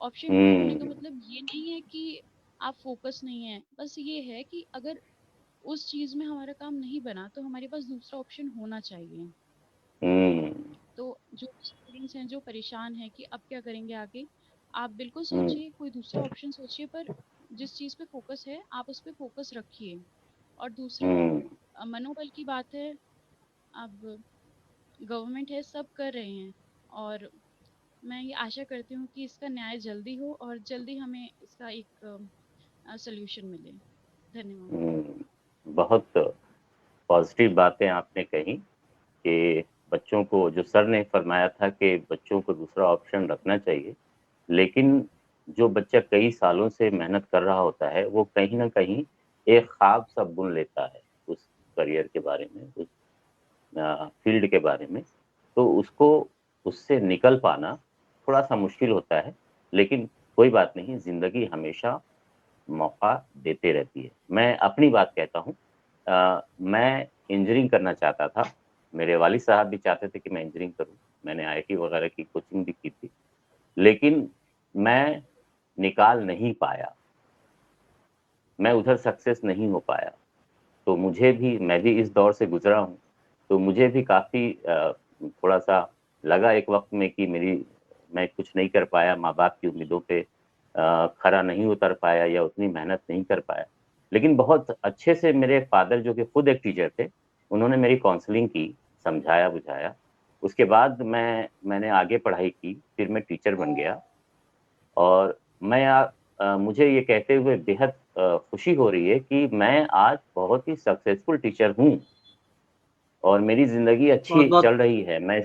Speaker 3: ऑप्शन 2 होने का मतलब ये नहीं है कि आप फोकस नहीं है, बस ये है कि अगर उस चीज में हमारा काम नहीं बना तो हमारे पास दूसरा ऑप्शन होना चाहिए। तो जो स्टूडेंट्स हैं जो परेशान हैं कि अब क्या करेंगे आगे, आप बिल्कुल सोचिए, कोई दूसरा ऑप्शन सोचिए, पर जिस चीज पे फोकस है आप उस पे फोकस रखिए। और दूसरा मनोबल की बात है। अब गवर्नमेंट है, सब कर रहे हैं, और मैं ये आशा करती हूँ कि इसका न्याय जल्दी हो और जल्दी हमें इसका एक सल्यूशन मिले। धन्यवाद।
Speaker 1: बहुत पॉजिटिव बातें आपने कही कि बच्चों को, जो सर ने फरमाया था कि बच्चों को दूसरा ऑप्शन रखना चाहिए, लेकिन जो बच्चा कई सालों से मेहनत कर रहा होता है वो कहीं ना कहीं एक ख्वाब सा बुन लेता है उस करियर के बारे में, उस फील्ड के बारे में, तो उसको उससे निकल पाना थोड़ा सा मुश्किल होता है। लेकिन कोई बात नहीं, जिंदगी हमेशा मौका देते रहती है। मैं अपनी बात कहता हूँ, मैं इंजीनियरिंग करना चाहता था, मेरे वालिद साहब भी चाहते थे कि मैं इंजीनियरिंग करूँ, मैंने आईआईटी वगैरह की कोचिंग भी की थी, लेकिन मैं निकाल नहीं पाया, मैं उधर सक्सेस नहीं हो पाया। तो मैं भी इस दौर से गुजरा हूँ, तो मुझे भी काफ़ी थोड़ा-सा लगा एक वक़्त में कि मैं कुछ नहीं कर पाया, माँ-बाप की उम्मीदों पे खरा नहीं उतर पाया या उतनी मेहनत नहीं कर पाया। लेकिन बहुत अच्छे से मेरे फ़ादर जो कि खुद एक टीचर थे, उन्होंने मेरी काउंसलिंग की, समझाया-बुझाया। उसके बाद मैंने आगे पढ़ाई की, फिर मैं टीचर बन गया और मुझे ये कहते हुए बेहद खुशी हो रही है कि मैं आज बहुत ही सक्सेसफुल टीचर हूँ और मेरी ज़िंदगी अच्छी
Speaker 2: बहुत-बहुत
Speaker 1: चल रही है। मैं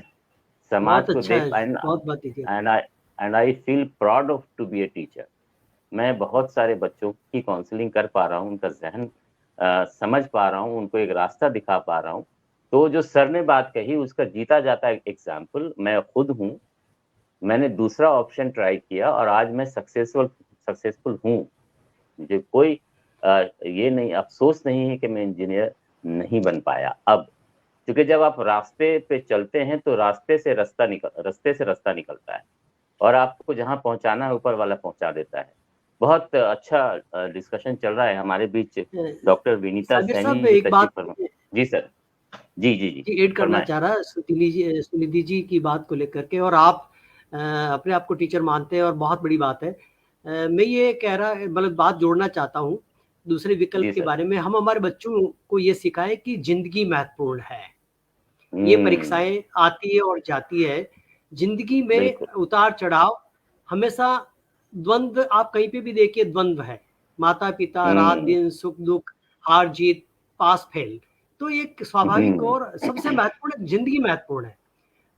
Speaker 1: समाज
Speaker 2: बहुत
Speaker 1: को
Speaker 2: अच्छा है,
Speaker 1: देख एंड
Speaker 2: बहुत बात है।
Speaker 1: And I and I feel proud of to be a teacher. मैं बहुत सारे बच्चों की काउंसलिंग कर पा रहा हूँ, उनका ज़हन समझ पा रहा हूँ, उनको एक रास्ता दिखा पा रहा हूँ। तो जो सर ने बात कही उसका जीता जाता एग्ज़ाम्पल मैं खुद हूँ। मैंने दूसरा ऑप्शन ट्राई किया और आज मैं सक्सेसफुल हूँ। मुझे कोई ये नहीं अफ़सोस नहीं है कि मैं इंजीनियर नहीं बन पाया अब। क्योंकि जब आप रास्ते पे चलते हैं तो रास्ते से रास्ता निकलता है और आपको जहाँ पहुँचाना है ऊपर वाला पहुँचा देता है। बहुत अच्छा डिस्कशन चल रहा है हमारे बीच। डॉक्टर विनीता
Speaker 2: साबिर
Speaker 1: सैनी
Speaker 2: साहब,
Speaker 1: भी
Speaker 2: एक
Speaker 1: तशरीफ़
Speaker 2: बात
Speaker 1: फरमा। जी सर। जी।
Speaker 2: जी ऐड करना
Speaker 1: फरमाएँ।
Speaker 2: चाह रहा सुनिधि जी की बात को लेकर के, और आप अपने आप को टीचर मानते हैं और बहुत बड़ी बात है। मैं ये कह रहा मतलब बात जोड़ना चाहता हूँ दूसरे विकल्प
Speaker 1: जी
Speaker 2: के
Speaker 1: सर।
Speaker 2: बारे में। हम हमारे बच्चों को ये सिखाएं कि जिंदगी महत्वपूर्ण है, ये
Speaker 1: हुँ,
Speaker 2: परीक्षाएं आती है और जाती है, जिंदगी में
Speaker 1: बिल्कुल।
Speaker 2: उतार चढ़ाव हमेशा, द्वंद्व आप कहीं पे भी देखिए द्वंद्व है, माता पिता, रात
Speaker 1: हुँ,
Speaker 2: दिन, सुख दुख, हार जीत, पास फेल। तो एक स्वाभाविक
Speaker 1: हुँ,
Speaker 2: और सबसे महत्वपूर्ण जिंदगी महत्वपूर्ण है।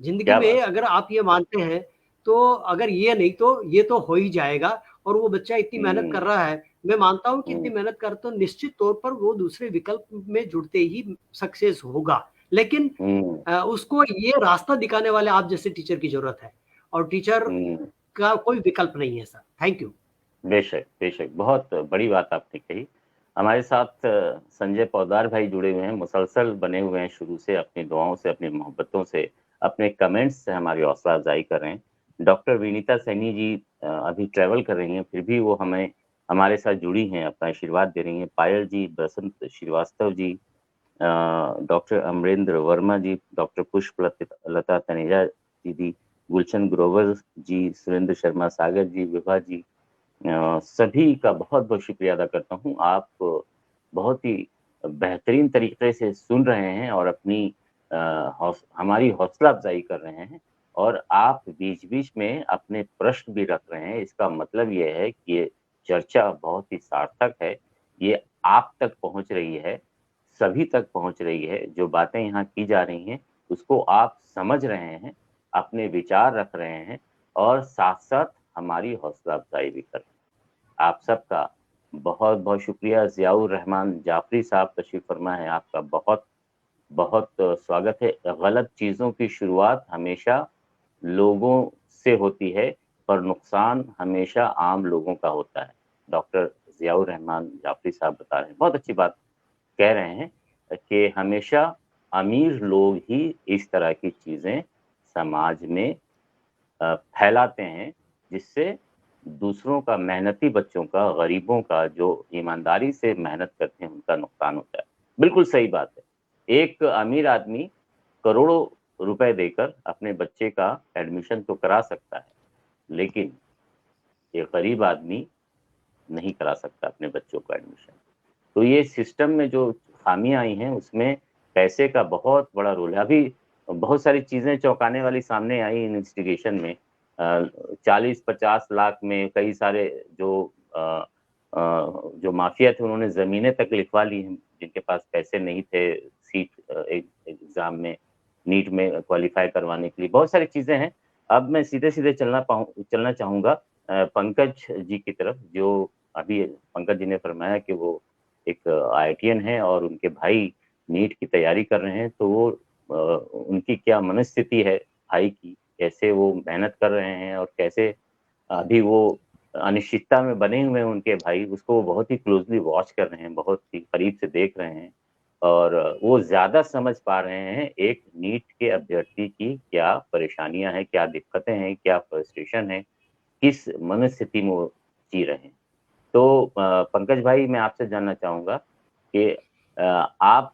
Speaker 2: जिंदगी
Speaker 1: क्या
Speaker 2: में
Speaker 1: बात!
Speaker 2: अगर आप ये मानते हैं, तो अगर ये नहीं तो ये तो हो ही जाएगा, और वो बच्चा इतनी मेहनत कर
Speaker 1: हुँ,
Speaker 2: रहा है, मैं मानता हूँ कि इतनी
Speaker 1: हुँ,
Speaker 2: मेहनत कर तो निश्चित तौर पर वो दूसरे विकल्प में जुड़ते ही सक्सेस होगा। लेकिन
Speaker 1: हुँ,
Speaker 2: उसको ये रास्ता दिखाने वाले आप जैसे टीचर की ज़रूरत है, और टीचर
Speaker 1: हुँ।
Speaker 2: का कोई विकल्प नहीं है सर। Thank you.
Speaker 1: बेशक, बेशक, बहुत बड़ी बात आपने कही। हमारे साथ संजय पौदार भाई जुड़े हुए हैं, मुसलसल बने हुए हैं शुरू से, अपनी दुआओं से, अपनी मोहब्बतों से, अपने कमेंट्स से हमारी हौसला अफ़ज़ाई कर रहे हैं। डॉक्टर विनीता सैनी जी अभी ट्रैवल कर रही हैं, फिर भी वो हमारे साथ जुड़ी हैं, अपना आशीर्वाद दे रही हैं। पायल जी, बसंत श्रीवास्तव जी, डॉक्टर अमरेंद्र वर्मा जी, डॉक्टर लता तनेजा दीदी, गुलशन ग्रोवर जी, सुरेंद्र शर्मा सागर जी, विभा जी, सभी का बहुत-बहुत शुक्रिया अदा करता हूँ। आप बहुत ही बेहतरीन तरीके से सुन रहे हैं और अ, हमारी हौसला अफ़ज़ाई कर रहे हैं और आप बीच-बीच में अपने प्रश्न भी रख रहे हैं। इसका मतलब ये है कि ये चर्चा बहुत ही सार्थक है। ये आप तक पहुँच रही है, सभी तक पहुँच रही है। जो बातें यहाँ की जा रही हैं, उसको आप समझ रहे हैं, अपने विचार रख रहे हैं और साथ-साथ हमारी हौसला अफ़ज़ाई भी कर रहे हैं। आप सबका बहुत-बहुत शुक्रिया। ज़ियाउर रहमान जाफ़री साहब तशरीफ़ फरमा हैं, आपका बहुत स्वागत है। गलत चीज़ों की शुरुआत हमेशा लोगों से होती है, पर नुकसान हमेशा आम लोगों का होता है। डॉक्टर ज़ियाउर रहमान जाफ़री साहब बता रहे हैं, बहुत अच्छी बात कह रहे हैं कि हमेशा अमीर लोग ही इस तरह की चीज़ें समाज में फैलाते हैं, जिससे दूसरों का, मेहनती बच्चों का, गरीबों का, जो ईमानदारी से मेहनत करते हैं, उनका नुकसान होता है। बिल्कुल सही बात है। एक अमीर आदमी करोड़ों रुपए देकर अपने बच्चे का एडमिशन तो करा सकता है, लेकिन एक गरीब आदमी नहीं करा सकता अपने बच्चों का एडमिशन। तो ये सिस्टम में जो खामियाँ आई हैं, उसमें पैसे का बहुत बड़ा रोल है। अभी बहुत सारी चीज़ें चौंकाने वाली सामने आई इन्वेस्टिगेशन में। 40-50 लाख में कई सारे अ जो माफ़िया थे, उन्होंने ज़मीनें तक लिखवा ली हैं, जिनके पास पैसे नहीं थे सीट एग्ज़ाम में, नीट में क्वालीफ़ाई करवाने के लिए। बहुत सारी चीज़ें हैं। अब मैं सीधे-सीधे चलना चाहूँगा पंकज जी की तरफ, जो अभी पंकज जी ने फरमाया कि वो एक IITian है और उनके भाई नीट की तैयारी कर रहे हैं, तो वो उनकी क्या मनस्थिति है भाई की, कैसे वो मेहनत कर रहे हैं और कैसे अभी वो अनिश्चितता में बने हुए हैं उनके भाई, उसको वो बहुत ही क्लोजली वॉच कर रहे हैं, बहुत ही करीब से देख रहे हैं और वो ज्यादा समझ पा रहे हैं एक नीट के अभ्यर्थी की क्या परेशानियां हैं, क्या दिक्कतें हैं, क्या फ्रस्ट्रेशन है, किस मनस्थिति में वो जी रहे हैं। तो पंकज भाई, मैं आपसे जानना चाहूंगा कि आप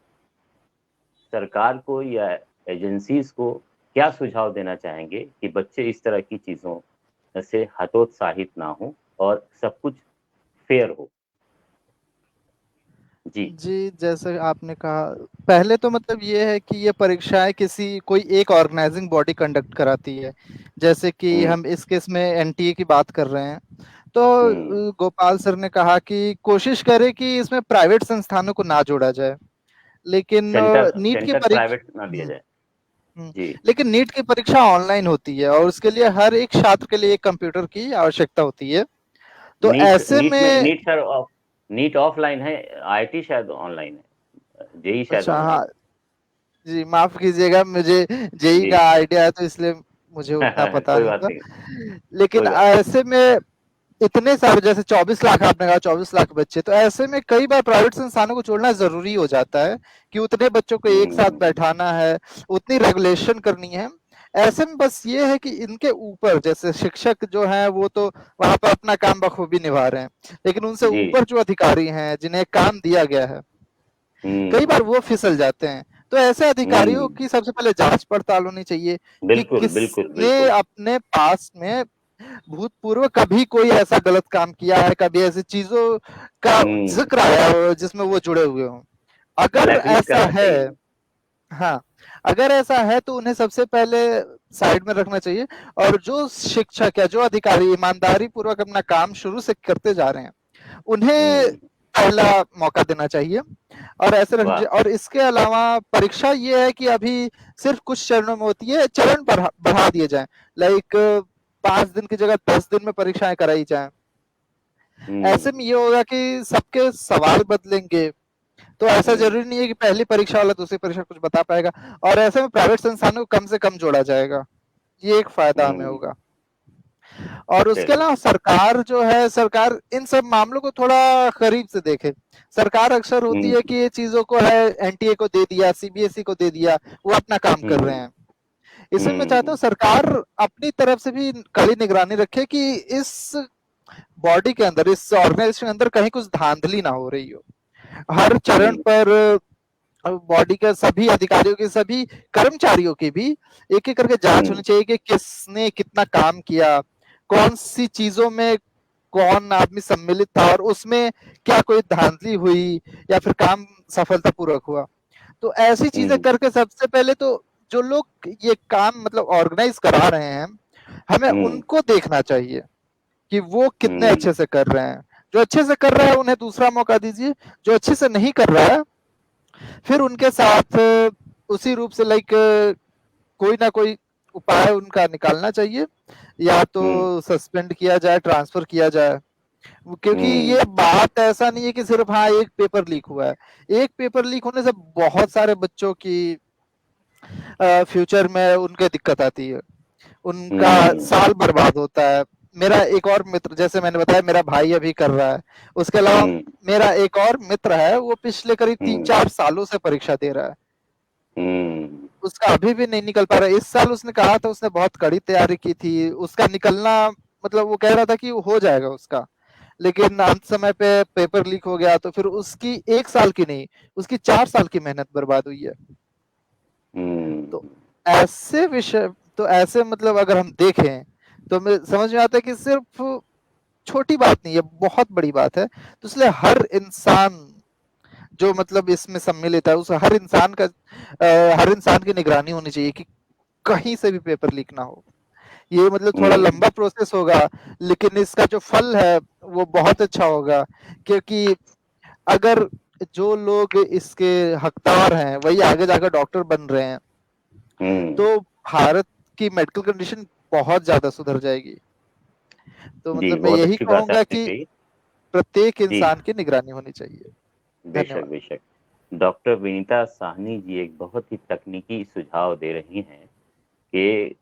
Speaker 1: सरकार को या एजेंसीज को क्या सुझाव देना चाहेंगे कि बच्चे इस तरह की चीजों से हतोत्साहित ना हो और सब कुछ फेयर हो।
Speaker 4: जी, जैसे आपने कहा, पहले तो मतलब ये है कि ये परीक्षाएं कोई एक ऑर्गेनाइजिंग बॉडी कंडक्ट कराती है, जैसे कि हम इस केस में एनटीए की बात कर रहे हैं। तो गोपाल सर ने कहा कि कोशिश करें कि इसमें प्राइवेट संस्थानों को ना जोड़ा जाए, लेकिन नीट की
Speaker 1: प्राइवेट ना दिया जाए। जी।
Speaker 4: लेकिन नीट की परीक्षा ऑनलाइन होती है और उसके लिए हर एक छात्र के लिए एक कंप्यूटर की आवश्यकता होती है। तो ऐसे में
Speaker 1: नीट ऑफलाइन है, IIT शायद ऑनलाइन है, जेई शायद ऑनलाइन।
Speaker 4: जी माफ कीजिएगा, मुझे जेई का आइडिया है तो इसलिए मुझे उतना पता नहीं था। लेकिन ऐसे में इतने सारे, जैसे 24 लाख आपने कहा, 24 लाख बच्चे, तो ऐसे में कई बार प्राइवेट संस्थानों को छोड़ना जरूरी हो जाता है कि उतने बच्चों को एक साथ बैठाना है, उतनी रेगुलेशन करनी है। ऐसे में बस ये है कि इनके ऊपर, जैसे शिक्षक जो हैं वो तो वहां पर अपना काम बखूबी निभा रहे हैं, लेकिन उनसे ऊपर जो अधिकारी हैं जिन्हें काम दिया गया है, कई बार वो फिसल जाते हैं। तो ऐसे अधिकारियों की सबसे पहले जांच पड़ताल होनी चाहिए कि किसने अपने पास में भूतपूर्व कभी कोई ऐसा गलत काम किया है, कभी ऐसी चीजों का जिक्र आया हो जिसमें वो जुड़े हुए हों। अगर ऐसा है, हाँ, अगर ऐसा है तो उन्हें सबसे पहले साइड में रखना चाहिए, और जो शिक्षक या जो अधिकारी ईमानदारी पूर्वक अपना काम शुरू से करते जा रहे हैं, उन्हें पहला मौका देना चाहिए। और ऐसे रखना, और इसके अलावा परीक्षा ये है कि अभी सिर्फ कुछ चरणों में होती है, चरण बढ़ा दिए जाएं, लाइक 5 दिन की जगह 10 दिन में परीक्षाएं कराई जाएं। ऐसे में ये होगा कि सबके सवाल बदलेंगे, तो ऐसा जरूरी नहीं है कि पहली परीक्षा वाला दूसरी परीक्षा कुछ बता पाएगा, और ऐसे में प्राइवेट संस्थानों को कम से कम जोड़ा जाएगा, ये एक फायदा हमें होगा। और उसके अलावा सरकार जो है, सरकार इन सब मामलों को थोड़ा करीब से देखे। सरकार अक्सर होती है कि ये चीजों को है एनटीए को दे दिया, सीबीएसई को दे दिया, वो अपना काम कर रहे हैं। इसमें मैं चाहता हूँ सरकार अपनी तरफ से भी कड़ी निगरानी रखे कि इस बॉडी के अंदर, इस ऑर्गेनाइजेशन के अंदर कहीं कुछ धांधली ना हो रही हो। हर चरण पर बॉडी के सभी अधिकारियों के, सभी कर्मचारियों की भी एक एक करके जांच होनी चाहिए कि किसने कितना काम किया, कौन सी चीजों में कौन आदमी सम्मिलित था, और उसमें क्या कोई धांधली हुई या फिर काम सफलतापूर्वक हुआ। तो ऐसी चीजें करके सबसे पहले तो जो लोग ये काम मतलब ऑर्गेनाइज करा रहे हैं, हमें उनको देखना चाहिए कि वो कितने अच्छे से कर रहे हैं। जो अच्छे से कर रहा है उन्हें दूसरा मौका दीजिए, जो अच्छे से नहीं कर रहा है फिर उनके साथ उसी रूप से लाइक कोई ना कोई उपाय उनका निकालना चाहिए, या तो सस्पेंड किया जाए, ट्रांसफर किया जाए। क्योंकि ये बात ऐसा नहीं है कि सिर्फ हाँ एक पेपर लीक हुआ है। एक पेपर लीक होने से बहुत सारे बच्चों की फ्यूचर में उनके दिक्कत आती है, उनका साल बर्बाद होता है। मेरा एक और मित्र, जैसे मैंने बताया मेरा भाई अभी कर रहा है, उसके अलावा मेरा एक और मित्र है, वो पिछले करीब 3-4 सालों से परीक्षा दे रहा है, उसका अभी भी नहीं निकल पा रहा है। इस साल उसने कहा था, उसने बहुत कड़ी तैयारी की थी, उसका निकलना मतलब वो कह रहा था कि हो जाएगा उसका, लेकिन अंत समय पे पेपर लीक हो गया, तो फिर उसकी 1 साल की नहीं, उसकी 4 साल की मेहनत बर्बाद हुई है। तो ऐसे विषय, तो ऐसे मतलब अगर हम देखें तो हमें समझ में आता है कि सिर्फ छोटी बात नहीं है, बहुत बड़ी बात है। तो इसलिए हर इंसान जो मतलब इसमें सम्मिलित है, उस हर इंसान की निगरानी होनी चाहिए कि कहीं से भी पेपर लीक ना हो। ये मतलब थोड़ा लंबा प्रोसेस होगा, लेकिन इसका जो फल है वो बहुत अच्छा होगा, क्योंकि अगर जो लोग इसके हकदार हैं वही आगे जाकर डॉक्टर बन रहे हैं, तो भारत की मेडिकल कंडीशन बहुत ज्यादा सुधर जाएगी। तो
Speaker 1: जी,
Speaker 4: मतलब मैं
Speaker 1: बहुत
Speaker 4: यही
Speaker 1: अच्छी बात
Speaker 4: कहूंगा
Speaker 1: आपने
Speaker 4: कि
Speaker 1: कही।
Speaker 4: प्रत्येक
Speaker 1: जी,
Speaker 4: इंसान की निगरानी होनी चाहिए।
Speaker 1: बेशक
Speaker 4: धन्यवाद।
Speaker 1: बेशक। डॉक्टर विनीता साहनी जी एक बहुत ही तकनीकी सुझाव दे रही हैं कि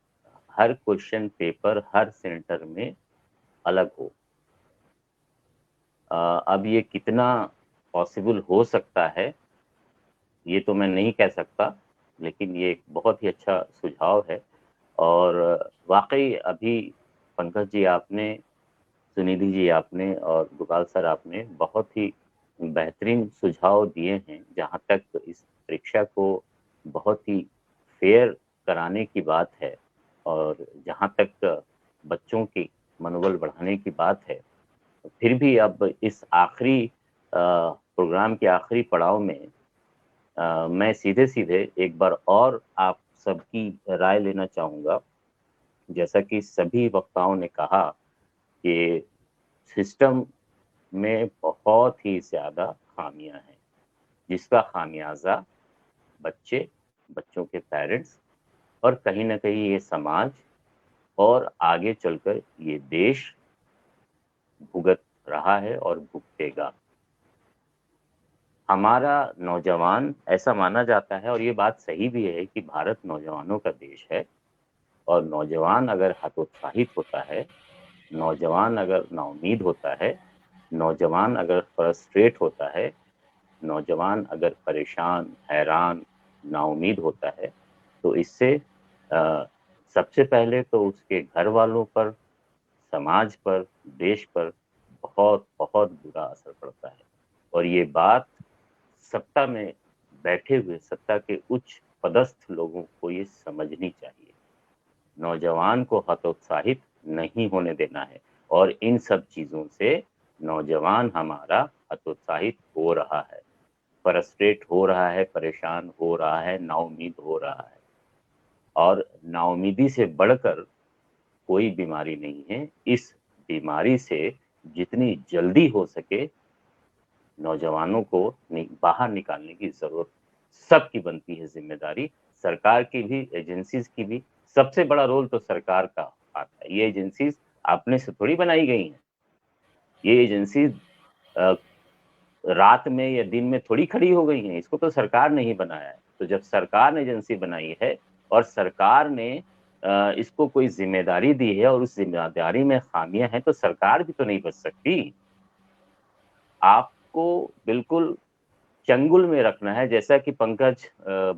Speaker 1: हर क्वेश्चन पेपर हर सेंटर में अलग हो। अब ये कितना पॉसिबल हो सकता है, ये तो मैं नहीं कह सकता, लेकिन ये एक बहुत ही अच्छा सुझाव है। और वाक़ई अभी पंकज जी आपने, सुनिधि जी आपने और गोपाल सर आपने बहुत ही बेहतरीन सुझाव दिए हैं, जहाँ तक इस परीक्षा को बहुत ही फेयर कराने की बात है और जहाँ तक बच्चों की मनोबल बढ़ाने की बात है। फिर भी अब इस आखिरी प्रोग्राम के आखिरी पड़ाव में मैं सीधे-सीधे एक बार और आप सबकी राय लेना चाहूँगा। जैसा कि सभी वक्ताओं ने कहा कि सिस्टम में बहुत ही ज़्यादा खामियाँ हैं, जिसका खामियाज़ा बच्चे, बच्चों के पेरेंट्स और कहीं न कहीं ये समाज और आगे चलकर ये देश भुगत रहा है और भुगतेगा। हमारा नौजवान, ऐसा माना जाता है और ये बात सही भी है कि भारत नौजवानों का देश है और नौजवान अगर हतोत्साहित होता है, नौजवान अगर नाउम्मीद होता है, नौजवान अगर फ्रस्ट्रेट होता है, नौजवान अगर परेशान, हैरान, नाउम्मीद होता है, तो इससे सबसे पहले तो उसके घर वालों पर, समाज पर, देश पर बहुत बुरा असर पड़ता है। और ये बात सत्ता में बैठे हुए, सत्ता के उच्च पदस्थ लोगों को ये समझनी चाहिए। नौजवान को हतोत्साहित नहीं होने देना है और इन सब चीज़ों से नौजवान हमारा हतोत्साहित हो रहा है, फ्रस्ट्रेट हो रहा है, परेशान हो रहा है, नाउम्मीद हो रहा है। और नाउम्मीदी से बढ़कर कोई बीमारी नहीं है। इस बीमारी से जितनी जल्दी हो सके नौजवानों को बाहर निकालने की ज़रूरत सबकी बनती है ज़िम्मेदारी, सरकार की भी, एजेंसीज़ की भी। सबसे बड़ा रोल तो सरकार का आता है। ये एजेंसीज़ अपने से थोड़ी बनाई गई हैं। ये एजेंसीज़ रात में या दिन में थोड़ी खड़ी हो गई हैं, इसको तो सरकार ने ही बनाया है। तो जब सरकार ने एजेंसी बनाई है और सरकार ने इसको कोई ज़िम्मेदारी दी है और उस ज़िम्मेदारी में ख़ामियाँ हैं, तो सरकार भी तो नहीं बच सकती। आपको बिल्कुल चंगुल में रखना है, जैसा कि पंकज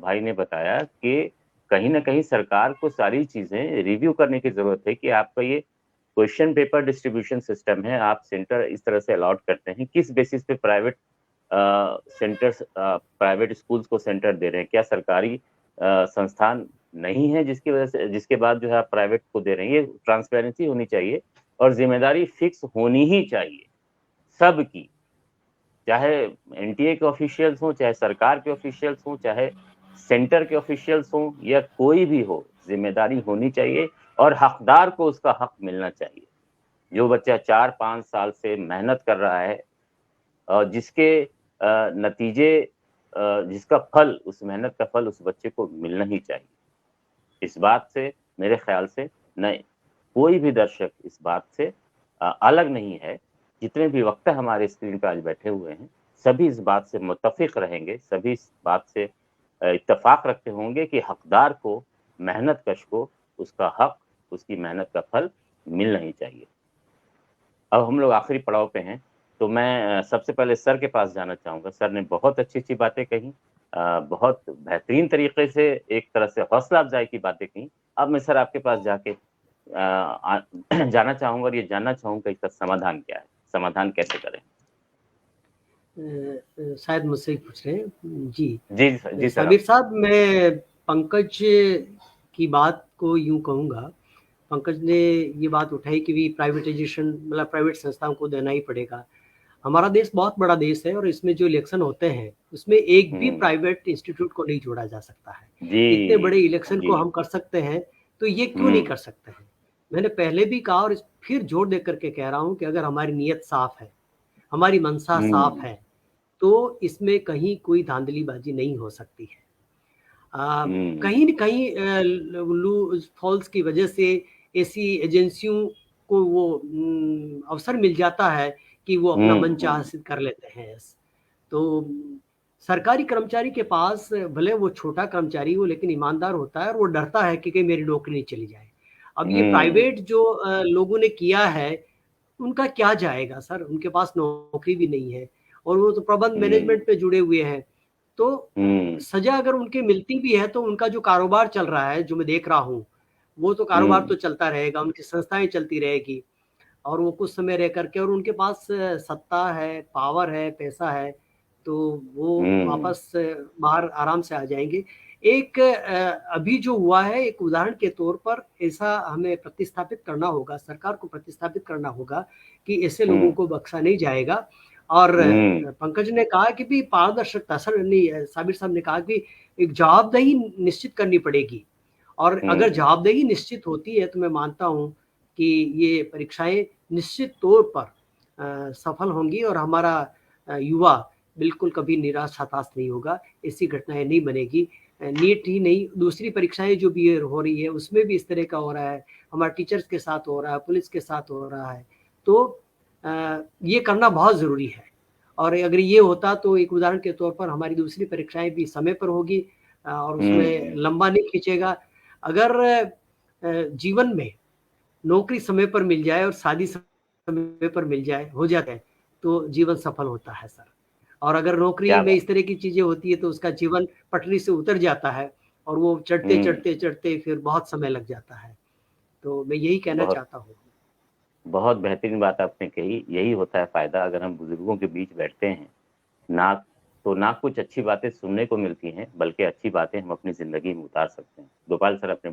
Speaker 1: भाई ने बताया कि कहीं न कहीं सरकार को सारी चीज़ें रिव्यू करने की ज़रूरत है कि आपका ये क्वेश्चन पेपर डिस्ट्रीब्यूशन सिस्टम है, आप सेंटर इस तरह से अलॉट करते हैं, किस बेसिस पे प्राइवेट सेंटर्स प्राइवेट स्कूल्स को सेंटर दे रहे हैं? क्या सरकारी संस्थान नहीं है जिसकी वजह से, जिसके बाद जो है आप प्राइवेट को दे रहे हैं? ये ट्रांसपेरेंसी होनी चाहिए और ज़िम्मेदारी फिक्स होनी ही चाहिए, सबकी। चाहे एनटीए के ऑफिशियल्स हों, चाहे सरकार के ऑफिशियल्स हों, चाहे सेंटर के ऑफिशियल्स हों या कोई भी हो, ज़िम्मेदारी होनी चाहिए और हकदार को उसका हक मिलना चाहिए। जो बच्चा 4-5 साल से मेहनत कर रहा है जिसके नतीजे जिसका फल, उस मेहनत का फल उस बच्चे को मिलना ही चाहिए। इस बात से मेरे ख़्याल से न कोई भी दर्शक इस बात से अलग नहीं है। जितने भी वक्ता हमारे स्क्रीन पे आज बैठे हुए हैं, सभी इस बात से मुत्तफ़िक़ रहेंगे, सभी इस बात से इत्तेफ़ाक रखते होंगे कि हकदार को, मेहनतकश को उसका हक, उसकी मेहनत का फल मिलना ही चाहिए। अब हम लोग आखिरी पड़ाव पे हैं, तो मैं सबसे पहले सर के पास जाना चाहूँगा। सर ने बहुत अच्छी-अच्छी बातें कहीं, बहुत बेहतरीन तरीके से एक तरह से हौसला अफ़ज़ाई की बातें कहीं। अब मैं सर आपके पास जाके जाना चाहूँगा और ये जानना चाहूँगा इसका समाधान क्या है? समाधान कैसे करें?
Speaker 2: शायद मुझसे ही पूछ रहे हैं। जी।
Speaker 1: जी, जी सर
Speaker 2: साबिर
Speaker 1: आप।
Speaker 2: साहब, मैं पंकज की बात को यूँ कहूँगा, पंकज ने ये बात उठाई कि भी प्राइवेटाइज़ेशन मतलब प्राइवेट संस्थाओं को देना ही पड़ेगा। हमारा देश बहुत बड़ा देश है और इसमें जो इलेक्शन होते हैं, उसमें एक भी प्राइवेट इंस्टीट्यूट को नहीं जोड़ा जा सकता है। इतने बड़े
Speaker 1: जी,
Speaker 2: इलेक्शन को
Speaker 1: जी।
Speaker 2: हम कर सकते हैं, तो ये क्यों नहीं कर सकते हैं? मैंने पहले भी कहा और फिर जोर देकर के कह रहा हूँ कि अगर हमारी नीयत साफ़ है, हमारी मंशा साफ़ है, तो इसमें कहीं कोई धांधलीबाज़ी नहीं हो सकती है। कहीं न कहीं लूज़ फॉल्स की वजह से ऐसी एजेंसियों को वो अवसर मिल जाता है कि वो अपना मनचाहा सिद्ध कर लेते हैं। तो सरकारी कर्मचारी के पास भले वो छोटा कर्मचारी हो लेकिन ईमानदार होता है और वो डरता है कि कहीं मेरी नौकरी नहीं चली जाए। अब ये प्राइवेट जो लोगों ने किया है उनका क्या जाएगा सर, उनके पास नौकरी भी नहीं है और वो तो प्रबंध मैनेजमेंट पे जुड़े हुए हैं। तो सजा अगर उनके मिलती भी है तो उनका जो कारोबार चल रहा है, जो मैं देख रहा हूँ, वो तो कारोबार तो चलता रहेगा, उनकी संस्थाएं चलती रहेगी और वो कुछ समय रह करके, और उनके पास सत्ता है, पावर है, पैसा है, तो वो वापस बाहर आराम से आ जाएंगे। एक अभी जो हुआ है, एक उदाहरण के तौर पर ऐसा हमें प्रतिस्थापित करना होगा, सरकार को प्रतिस्थापित करना होगा कि ऐसे लोगों को बख्शा नहीं जाएगा। और पंकज ने कहा कि भी पारदर्शिता, सर नहीं, साबिर साहब ने कहा कि एक जवाबदेही निश्चित करनी पड़ेगी और अगर जवाबदेही निश्चित होती है तो मैं मानता हूँ कि ये परीक्षाएं निश्चित तौर पर सफल होंगी और हमारा युवा बिल्कुल कभी निराश हताश नहीं होगा, ऐसी घटनाएं नहीं बनेगी। नीट ही नहीं, दूसरी परीक्षाएं जो भी हो रही है उसमें भी इस तरह का हो रहा है, हमारे टीचर्स के साथ हो रहा है, पुलिस के साथ हो रहा है। तो ये करना बहुत ज़रूरी है और अगर ये होता तो एक उदाहरण के तौर पर हमारी दूसरी परीक्षाएं भी समय पर होगी और उसमें लंबा नहीं खींचेगा। अगर जीवन में नौकरी समय पर मिल जाए और शादी समय पर मिल जाए, हो जाता है, तो जीवन सफल होता है सर। और अगर नौकरी में इस तरह की चीजें होती है तो उसका जीवन पटरी से उतर जाता है और वो चढ़ते चढ़ते चढ़ते फिर बहुत समय लग जाता है। तो मैं यही कहना चाहता हूँ।
Speaker 1: बहुत बेहतरीन बात आपने कही। यही होता है फायदा, अगर हम बुजुर्गों के बीच बैठते हैं ना कुछ अच्छी बातें सुनने को मिलती हैं, बल्कि अच्छी बातें हम अपनी जिंदगी में उतार सकते हैं। गोपाल सर, आपने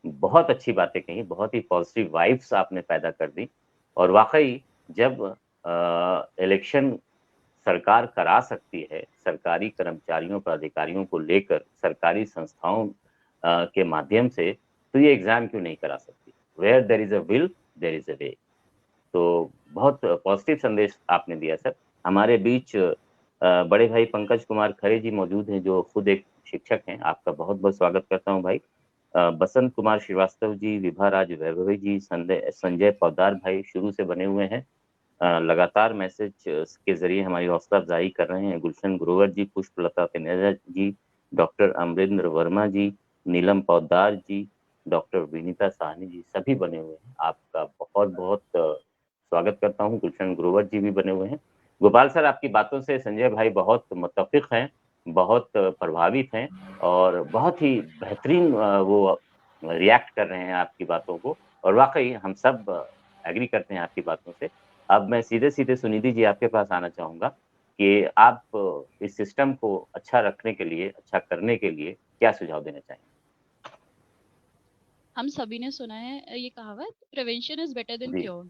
Speaker 1: बहुत अच्छी बातें कही, बहुत ही पॉजिटिव वाइब्स आपने पैदा कर दी। और वाकई जब इलेक्शन सरकार करा सकती है सरकारी कर्मचारियों पर अधिकारियों को लेकर सरकारी संस्थाओं के माध्यम से, तो ये एग्जाम क्यों नहीं करा सकती? Where there is a will there is a way. तो बहुत पॉजिटिव संदेश आपने दिया सर। हमारे बीच बड़े भाई पंकज कुमार खरे जी मौजूद हैं, जो खुद एक शिक्षक हैं। आपका बहुत बहुत स्वागत करता हूं भाई। बसंत कुमार श्रीवास्तव जी, विभा राज वैभवी जी, संजय पौदार भाई शुरू से बने हुए हैं, लगातार मैसेज के जरिए हमारी हौसला अफजाई कर रहे हैं। गुलशन ग्रोवर जी, पुष्पलता तेनेजा जी, डॉक्टर अमरिंद्र वर्मा जी, नीलम पौदार जी, डॉक्टर विनीता साहनी जी, सभी बने हुए हैं। आपका बहुत बहुत स्वागत करता हूं। गुलशन ग्रोवर जी भी बने हुए हैं। गोपाल सर, आपकी बातों से संजय भाई बहुत मुत्तफिक हैं, बहुत प्रभावित हैं और बहुत ही बेहतरीन वो रिएक्ट कर रहे हैं आपकी बातों को, और वाकई हम सब एग्री करते हैं आपकी बातों से। अब मैं सीधे सीधे सुनिधि जी आपके पास आना चाहूंगा कि आप इस सिस्टम को अच्छा रखने के लिए, अच्छा करने के लिए क्या सुझाव देना चाहेंगे?
Speaker 3: हम सभी ने सुना है ये कहावत, prevention is better than cure.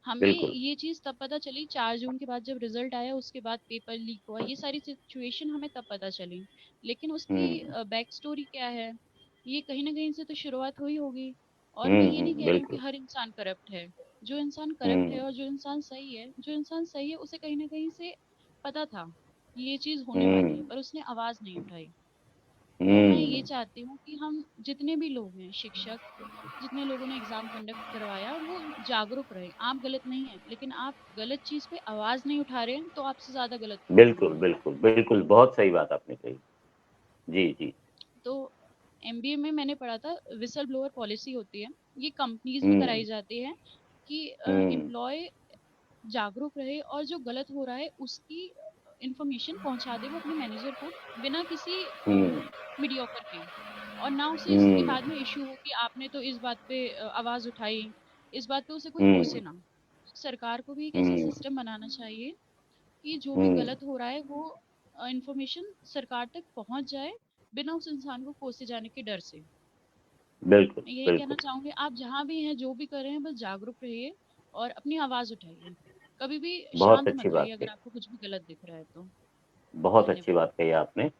Speaker 3: हमें
Speaker 1: बिल्कुल।
Speaker 3: ये चीज तब पता चली 4 जून के बाद, जब रिजल्ट आया, उसके बाद पेपर लीक हुआ, ये सारी सिचुएशन हमें तब पता चली। लेकिन उसकी बैक स्टोरी क्या है, ये कहीं ना कहीं से तो शुरुआत हुई होगी। और मैं ये नहीं कह रही हूँ कि हर इंसान करप्ट है। जो इंसान करप्ट है और जो इंसान सही है, जो इंसान सही है उसे कहीं ना कहीं से पता था कि ये चीज होने वाली है, पर उसने आवाज नहीं उठाई। तो मैं ये चाहती हूँ कि हम जितने भी लोग हैं, शिक्षक, जितने लोगों ने एग्जाम कंडक्ट करवाया, वो जागरूक रहे। आप गलत नहीं है, लेकिन आप गलत चीज पे आवाज नहीं उठा रहे हैं तो आपसे ज्यादा गलत कोई नहीं
Speaker 1: बिल्कुल
Speaker 3: है।
Speaker 1: बिल्कुल बिल्कुल, बहुत सही बात आपने कही। जी जी।
Speaker 3: तो एमबीए में मैंने पढ़ा था, विसल ब्लोअर पॉलिसी होती है, ये कंपनीज में कराई जाती है कि एम्प्लॉय जागरूक रहे और जो गलत हो रहा है उसकी इंफॉर्मेशन पहुंचा दे वो अपने मैनेजर को, बिना किसी मीडियोकर के। और ना उसे इसकी बाद में इश्यू हो कि आपने तो इस बात पे आवाज उठाई, इस बात पे उसे कोई कोसे ना। सरकार को भी एक ऐसा सिस्टम बनाना चाहिए कि जो भी गलत हो रहा है वो इंफॉर्मेशन सरकार तक पहुंच जाए, बिना उस इंसान को कोसे जाने के डर से।
Speaker 1: बिल्कुल
Speaker 3: मैं यही कहना
Speaker 1: बिल्कुल।
Speaker 3: चाहूंगी, आप जहाँ भी हैं, जो भी कर रहे हैं, बस जागरूक रहिए और अपनी आवाज उठाइए। कभी भी
Speaker 1: बहुत
Speaker 3: शांत
Speaker 1: अच्छी
Speaker 3: मत
Speaker 1: बात
Speaker 3: रहिए
Speaker 1: कही,
Speaker 3: अगर आपको कुछ भी गलत दिख रहा है तो।
Speaker 1: बहुत अच्छी
Speaker 3: धन्यवाद।
Speaker 1: बात कही आपने।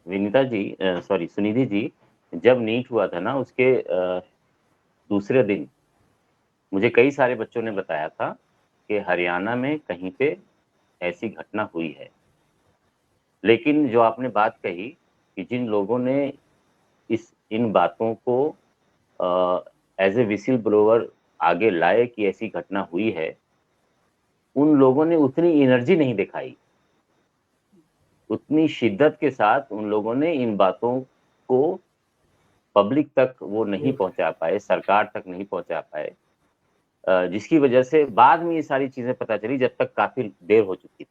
Speaker 1: विनीता जी, सॉरी सुनिधि जी, जब नीट हुआ था ना, उसके दूसरे दिन मुझे कई सारे बच्चों ने बताया था कि हरियाणा में कहीं पे ऐसी घटना हुई है। लेकिन जो आपने बात कही कि जिन लोगों ने इन बातों को एज ए विसिल ब्लोअर आगे लाए कि ऐसी घटना हुई है, उन लोगों ने उतनी एनर्जी नहीं दिखाई, उतनी शिद्दत के साथ उन लोगों ने इन बातों को पब्लिक तक वो नहीं पहुंचा पाए, सरकार तक नहीं पहुंचा पाए, जिसकी वजह से बाद में ये सारी चीजें पता चली, जब तक काफी देर हो चुकी थी।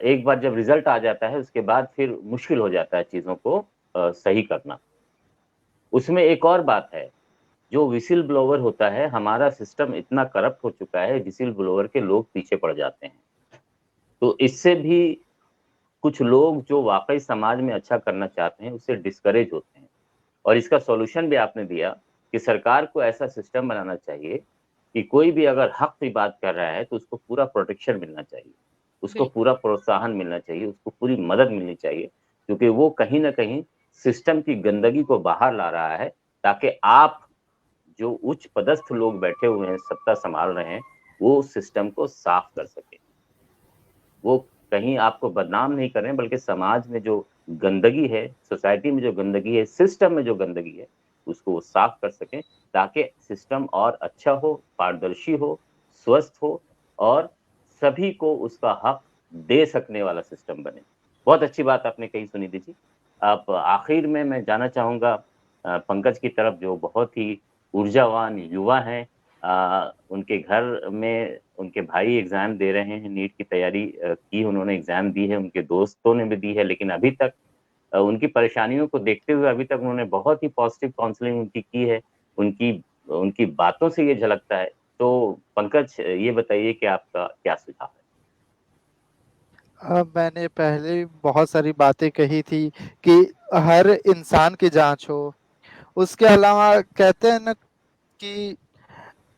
Speaker 1: एक बार जब रिजल्ट आ जाता है उसके बाद फिर मुश्किल हो जाता है चीजों को सही करना। उसमें एक और बात है, जो विसिल ब्लोवर होता है, हमारा सिस्टम इतना करप्ट हो चुका है, विसिल ब्लोवर के लोग पीछे पड़ जाते हैं। तो इससे भी कुछ लोग जो वाकई समाज में अच्छा करना चाहते हैं उससे डिस्करेज होते हैं। और इसका सॉल्यूशन भी आपने दिया कि सरकार को ऐसा सिस्टम बनाना चाहिए कि कोई भी अगर हक की बात कर रहा है तो उसको पूरा प्रोटेक्शन मिलना चाहिए, उसको पूरा प्रोत्साहन मिलना चाहिए, उसको पूरी मदद मिलनी चाहिए, क्योंकि वो कहीं ना कहीं सिस्टम की गंदगी को बाहर ला रहा है, ताकि आप जो उच्च पदस्थ लोग बैठे हुए हैं, सत्ता संभाल रहे हैं, वो सिस्टम को साफ कर सके, वो कहीं आपको बदनाम नहीं कर रहे हैं, बल्कि समाज में जो गंदगी है, सोसाइटी में जो गंदगी है, सिस्टम में जो गंदगी है, उसको वो साफ कर सकें, ताकि सिस्टम और अच्छा हो, पारदर्शी हो, स्वस्थ हो और सभी को उसका हक दे सकने वाला सिस्टम बने। बहुत अच्छी बात आपने कही सुनिधि जी। अब आखिर में मैं जाना चाहूंगा पंकज की तरफ, जो बहुत ही ऊर्जावान युवा हैं, उनके घर में उनके भाई एग्जाम दे रहे हैं, नीट की तैयारी की, उन्होंने एग्जाम दी है, उनके दोस्तों ने भी दी है, लेकिन अभी तक उनकी परेशानियों को देखते हुए अभी तक उन्होंने बहुत ही पॉजिटिव काउंसलिंग उनकी की है, उनकी उनकी बातों से ये झलकता है। तो पंकज, ये बताइए कि आपका क्या सुझाव है?
Speaker 4: मैंने पहले बहुत सारी बातें कही थी कि हर इंसान की जांच हो। उसके अलावा कहते हैं ना कि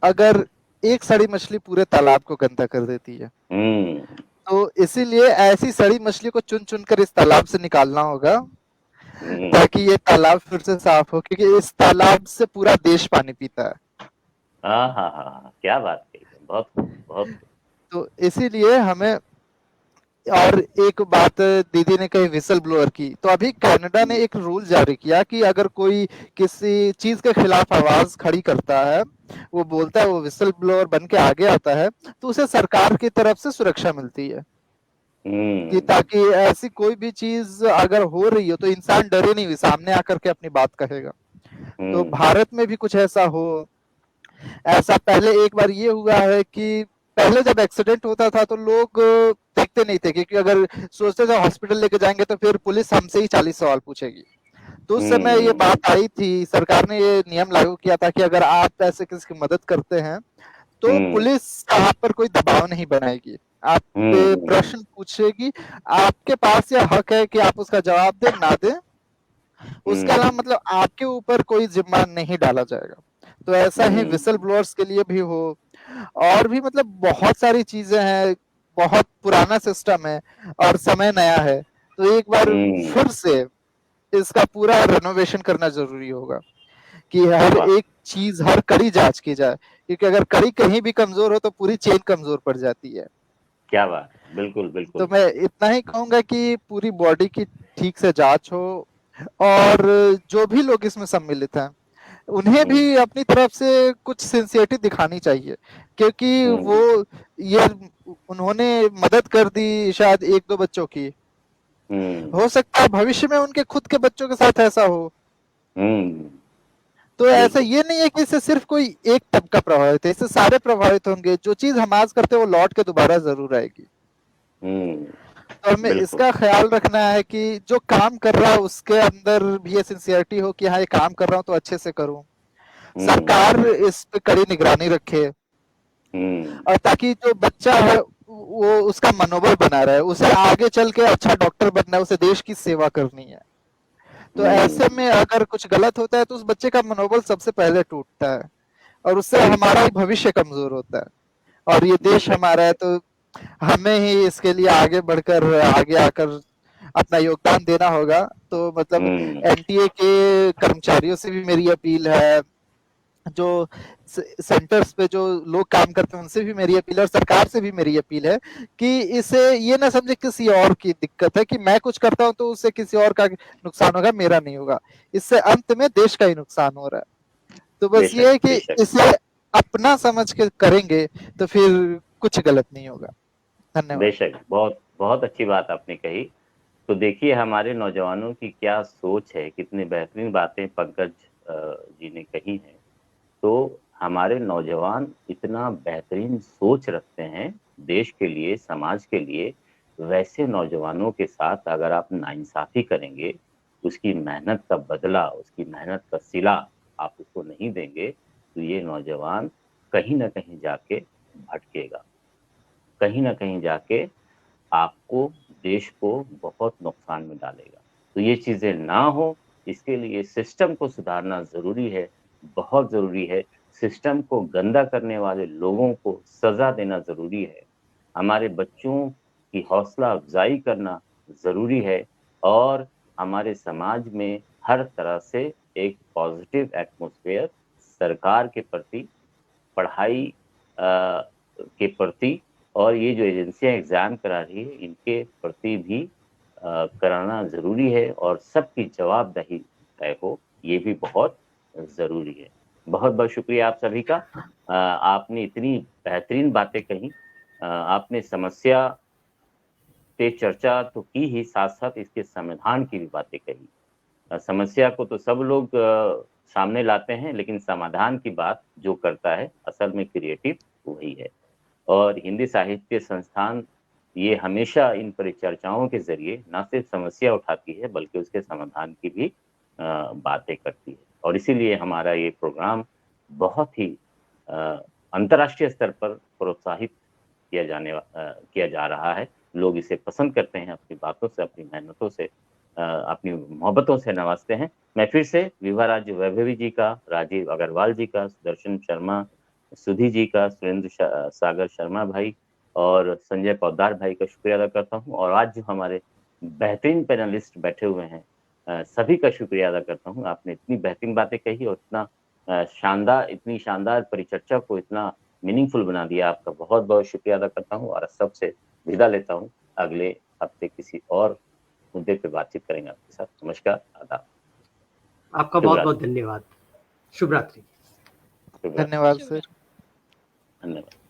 Speaker 4: अगर एक सड़ी मछली पूरे तालाब को गंदा कर देती है, तो इसीलिए ऐसी सड़ी मछली को चुन चुन कर इस तालाब से निकालना होगा, ताकि ये तालाब फिर से साफ हो, क्योंकि इस तालाब से पूरा देश पानी पीता है।
Speaker 1: हाँ, क्या बात है, बहुत बहुत।
Speaker 4: तो इसीलिए हमें, और एक बात दीदी ने कही विसल ब्लोअर की, तो अभी कनाडा ने एक रूल जारी किया कि अगर कोई किसी चीज के खिलाफ आवाज खड़ी करता है, वो बोलता है, वो विसल ब्लोअर बन के आगे आता है, तो उसे सरकार की तरफ से सुरक्षा मिलती है, कि ताकि ऐसी कोई भी चीज अगर हो रही हो तो इंसान डरे नहीं, सामने आकर के अपनी बात कहेगा। तो भारत में भी कुछ ऐसा हो। ऐसा पहले एक बार ये हुआ है कि पहले जब एक्सीडेंट होता था तो लोग देखते नहीं थे, क्योंकि अगर सोचते थे हॉस्पिटल लेके जाएंगे तो फिर पुलिस हमसे ही 40 सवाल पूछेगी। तो उस समय ये बात आई थी, सरकार ने ये नियम लागू किया था कि अगर आप ऐसे किसी की मदद करते हैं तो पुलिस आप पर कोई दबाव नहीं बनाएगी, आप पे प्रश्न पूछेगी, आपके पास यह हक है कि आप उसका जवाब दें ना दें, उसके अलावा मतलब आपके ऊपर कोई जिम्मा नहीं डाला जाएगा। तो ऐसा ही विसल ब्लोअर्स के लिए भी हो। और भी मतलब बहुत सारी चीजें हैं, बहुत पुराना सिस्टम है और समय नया है, तो एक बार फिर से इसका पूरा रेनोवेशन करना जरूरी होगा, कि हर एक चीज, हर कड़ी जांच की जाए, क्योंकि अगर कड़ी कहीं भी कमजोर हो तो पूरी चेन कमजोर पड़ जाती है।
Speaker 1: क्या बात, बिल्कुल बिल्कुल।
Speaker 4: तो मैं इतना ही कहूंगा कि पूरी बॉडी की ठीक से जांच हो, और जो भी लोग इसमें सम्मिलित हैं उन्हें भी अपनी तरफ से कुछ सिंसियरिटी दिखानी चाहिए, क्योंकि वो ये उन्होंने मदद कर दी शायद 1-2 बच्चों की, हो सकता है भविष्य में उनके खुद के बच्चों के साथ ऐसा हो। तो ऐसा ये नहीं है कि इससे सिर्फ कोई एक तबका प्रभावित है, इससे सारे प्रभावित होंगे। जो चीज हम आज करते हैं वो लौट के दोबारा जरूर आएगी। तो हमें इसका ख्याल रखना है कि जो काम कर रहा है उसके अंदर भी ये सिंसियरिटी हो कि हाँ, ये काम कर रहा हूँ तो अच्छे से करूँ। सरकार इस पे कड़ी निगरानी रखे, और ताकि जो बच्चा है वो उसका मनोबल बना रहे, उसे आगे चल के अच्छा डॉक्टर बनना है, उसे देश की सेवा करनी है। तो ऐसे में अगर कुछ गलत होता है तो उस बच्चे का मनोबल सबसे पहले टूटता है, और उससे हमारा ही भविष्य कमजोर होता है। और ये देश हमारा है, तो हमें ही इसके लिए आगे बढ़कर आगे आकर अपना योगदान देना होगा। तो मतलब एनटीए के कर्मचारियों से भी मेरी अपील है, जो सेंटर्स पे जो लोग काम करते हैं उनसे भी मेरी अपील है, और सरकार से भी मेरी अपील है कि इसे ये ना समझे किसी और की दिक्कत है, कि मैं कुछ करता हूं तो उससे किसी और का नुकसान होगा, मेरा नहीं होगा। इससे अंत में देश का ही नुकसान हो रहा है। तो बस ये है कि
Speaker 1: बेशक
Speaker 4: इसे अपना समझ के करेंगे तो फिर कुछ गलत नहीं होगा। धन्यवाद।
Speaker 1: बेशक, बहुत बहुत अच्छी बात आपने कही। तो देखिए हमारे नौजवानों की क्या सोच है, कितनी बेहतरीन बातें पंकज जी ने कही हैं। तो हमारे नौजवान इतना बेहतरीन सोच रखते हैं देश के लिए, समाज के लिए। वैसे नौजवानों के साथ अगर आप नाइंसाफ़ी करेंगे, उसकी मेहनत का बदला, उसकी मेहनत का सिला आप उसको नहीं देंगे, तो ये नौजवान कहीं न कहीं जाके भटकेगा। कहीं न कहीं जाके आपको, देश को बहुत नुकसान में डालेगा। तो ये चीज़ें ना हो, इसके लिए सिस्टम को सुधारना ज़रूरी है, बहुत ज़रूरी है। सिस्टम को गंदा करने वाले लोगों को सज़ा देना ज़रूरी है। हमारे बच्चों की हौसला अफ़ज़ाई करना ज़रूरी है और हमारे समाज में हर तरह से एक पॉज़िटिव एटमॉस्फेयर सरकार के प्रति, पढ़ाई के प्रति और ये जो एजेंसियाँ एग्ज़ाम करा रही है, इनके प्रति भी कराना ज़रूरी है और सबकी जवाबदेही तय हो, ये भी बहुत ज़रूरी है। बहुत-बहुत शुक्रिया आप सभी का। आपने इतनी बेहतरीन बातें कहीं। आपने समस्या पे चर्चा तो की ही, साथ-साथ इसके समाधान की भी बातें कही। समस्या को तो सब लोग सामने लाते हैं, लेकिन समाधान की बात जो करता है, असल में क्रिएटिव वही है। और हिंदी साहित्य संस्थान ये हमेशा इन परिचर्चाओं के ज़रिए ना सिर्फ समस्या उठाती है, बल्कि उसके समाधान की भी बातें करती है। और इसीलिए हमारा ये प्रोग्राम बहुत ही अ, अंतर्राष्ट्रीय स्तर पर प्रोत्साहित किया जा रहा है। लोग इसे पसंद करते हैं, अपनी बातों से, अपनी मेहनतों से, अपनी मोहब्बतों से नवाज़ते हैं। मैं फिर से विभा राज्य वैभवी जी का, राजीव अग्रवाल जी का, सुदर्शन शर्मा, सुधी जी का, सुरेंद्र सागर शर्मा भाई और संजय पोद्दार भाई का शुक्रिया अदा करता हूँ। और आज जो हमारे बेहतरीन पैनलिस्ट बैठे हुए हैं, सभी का शुक्रिया अदा करता हूँ। आपने इतनी बेहतरीन बातें कही और इतनी शानदार परिचर्चा को इतना मीनिंगफुल बना दिया। आपका बहुत-बहुत शुक्रिया अदा करता हूँ और सबसे विदा लेता हूँ। अगले हफ्ते किसी और मुद्दे पे बातचीत करेंगे आपके साथ। नमस्कार, आदाब।
Speaker 2: आपका
Speaker 1: शुभ
Speaker 2: बहुत-बहुत
Speaker 1: रात्रि।
Speaker 2: धन्यवाद। शुभ रात्रि।
Speaker 1: शुभ रात्रि।
Speaker 4: धन्यवाद
Speaker 3: शुभ
Speaker 4: सर।
Speaker 3: रात्रि।
Speaker 1: धन्यवाद।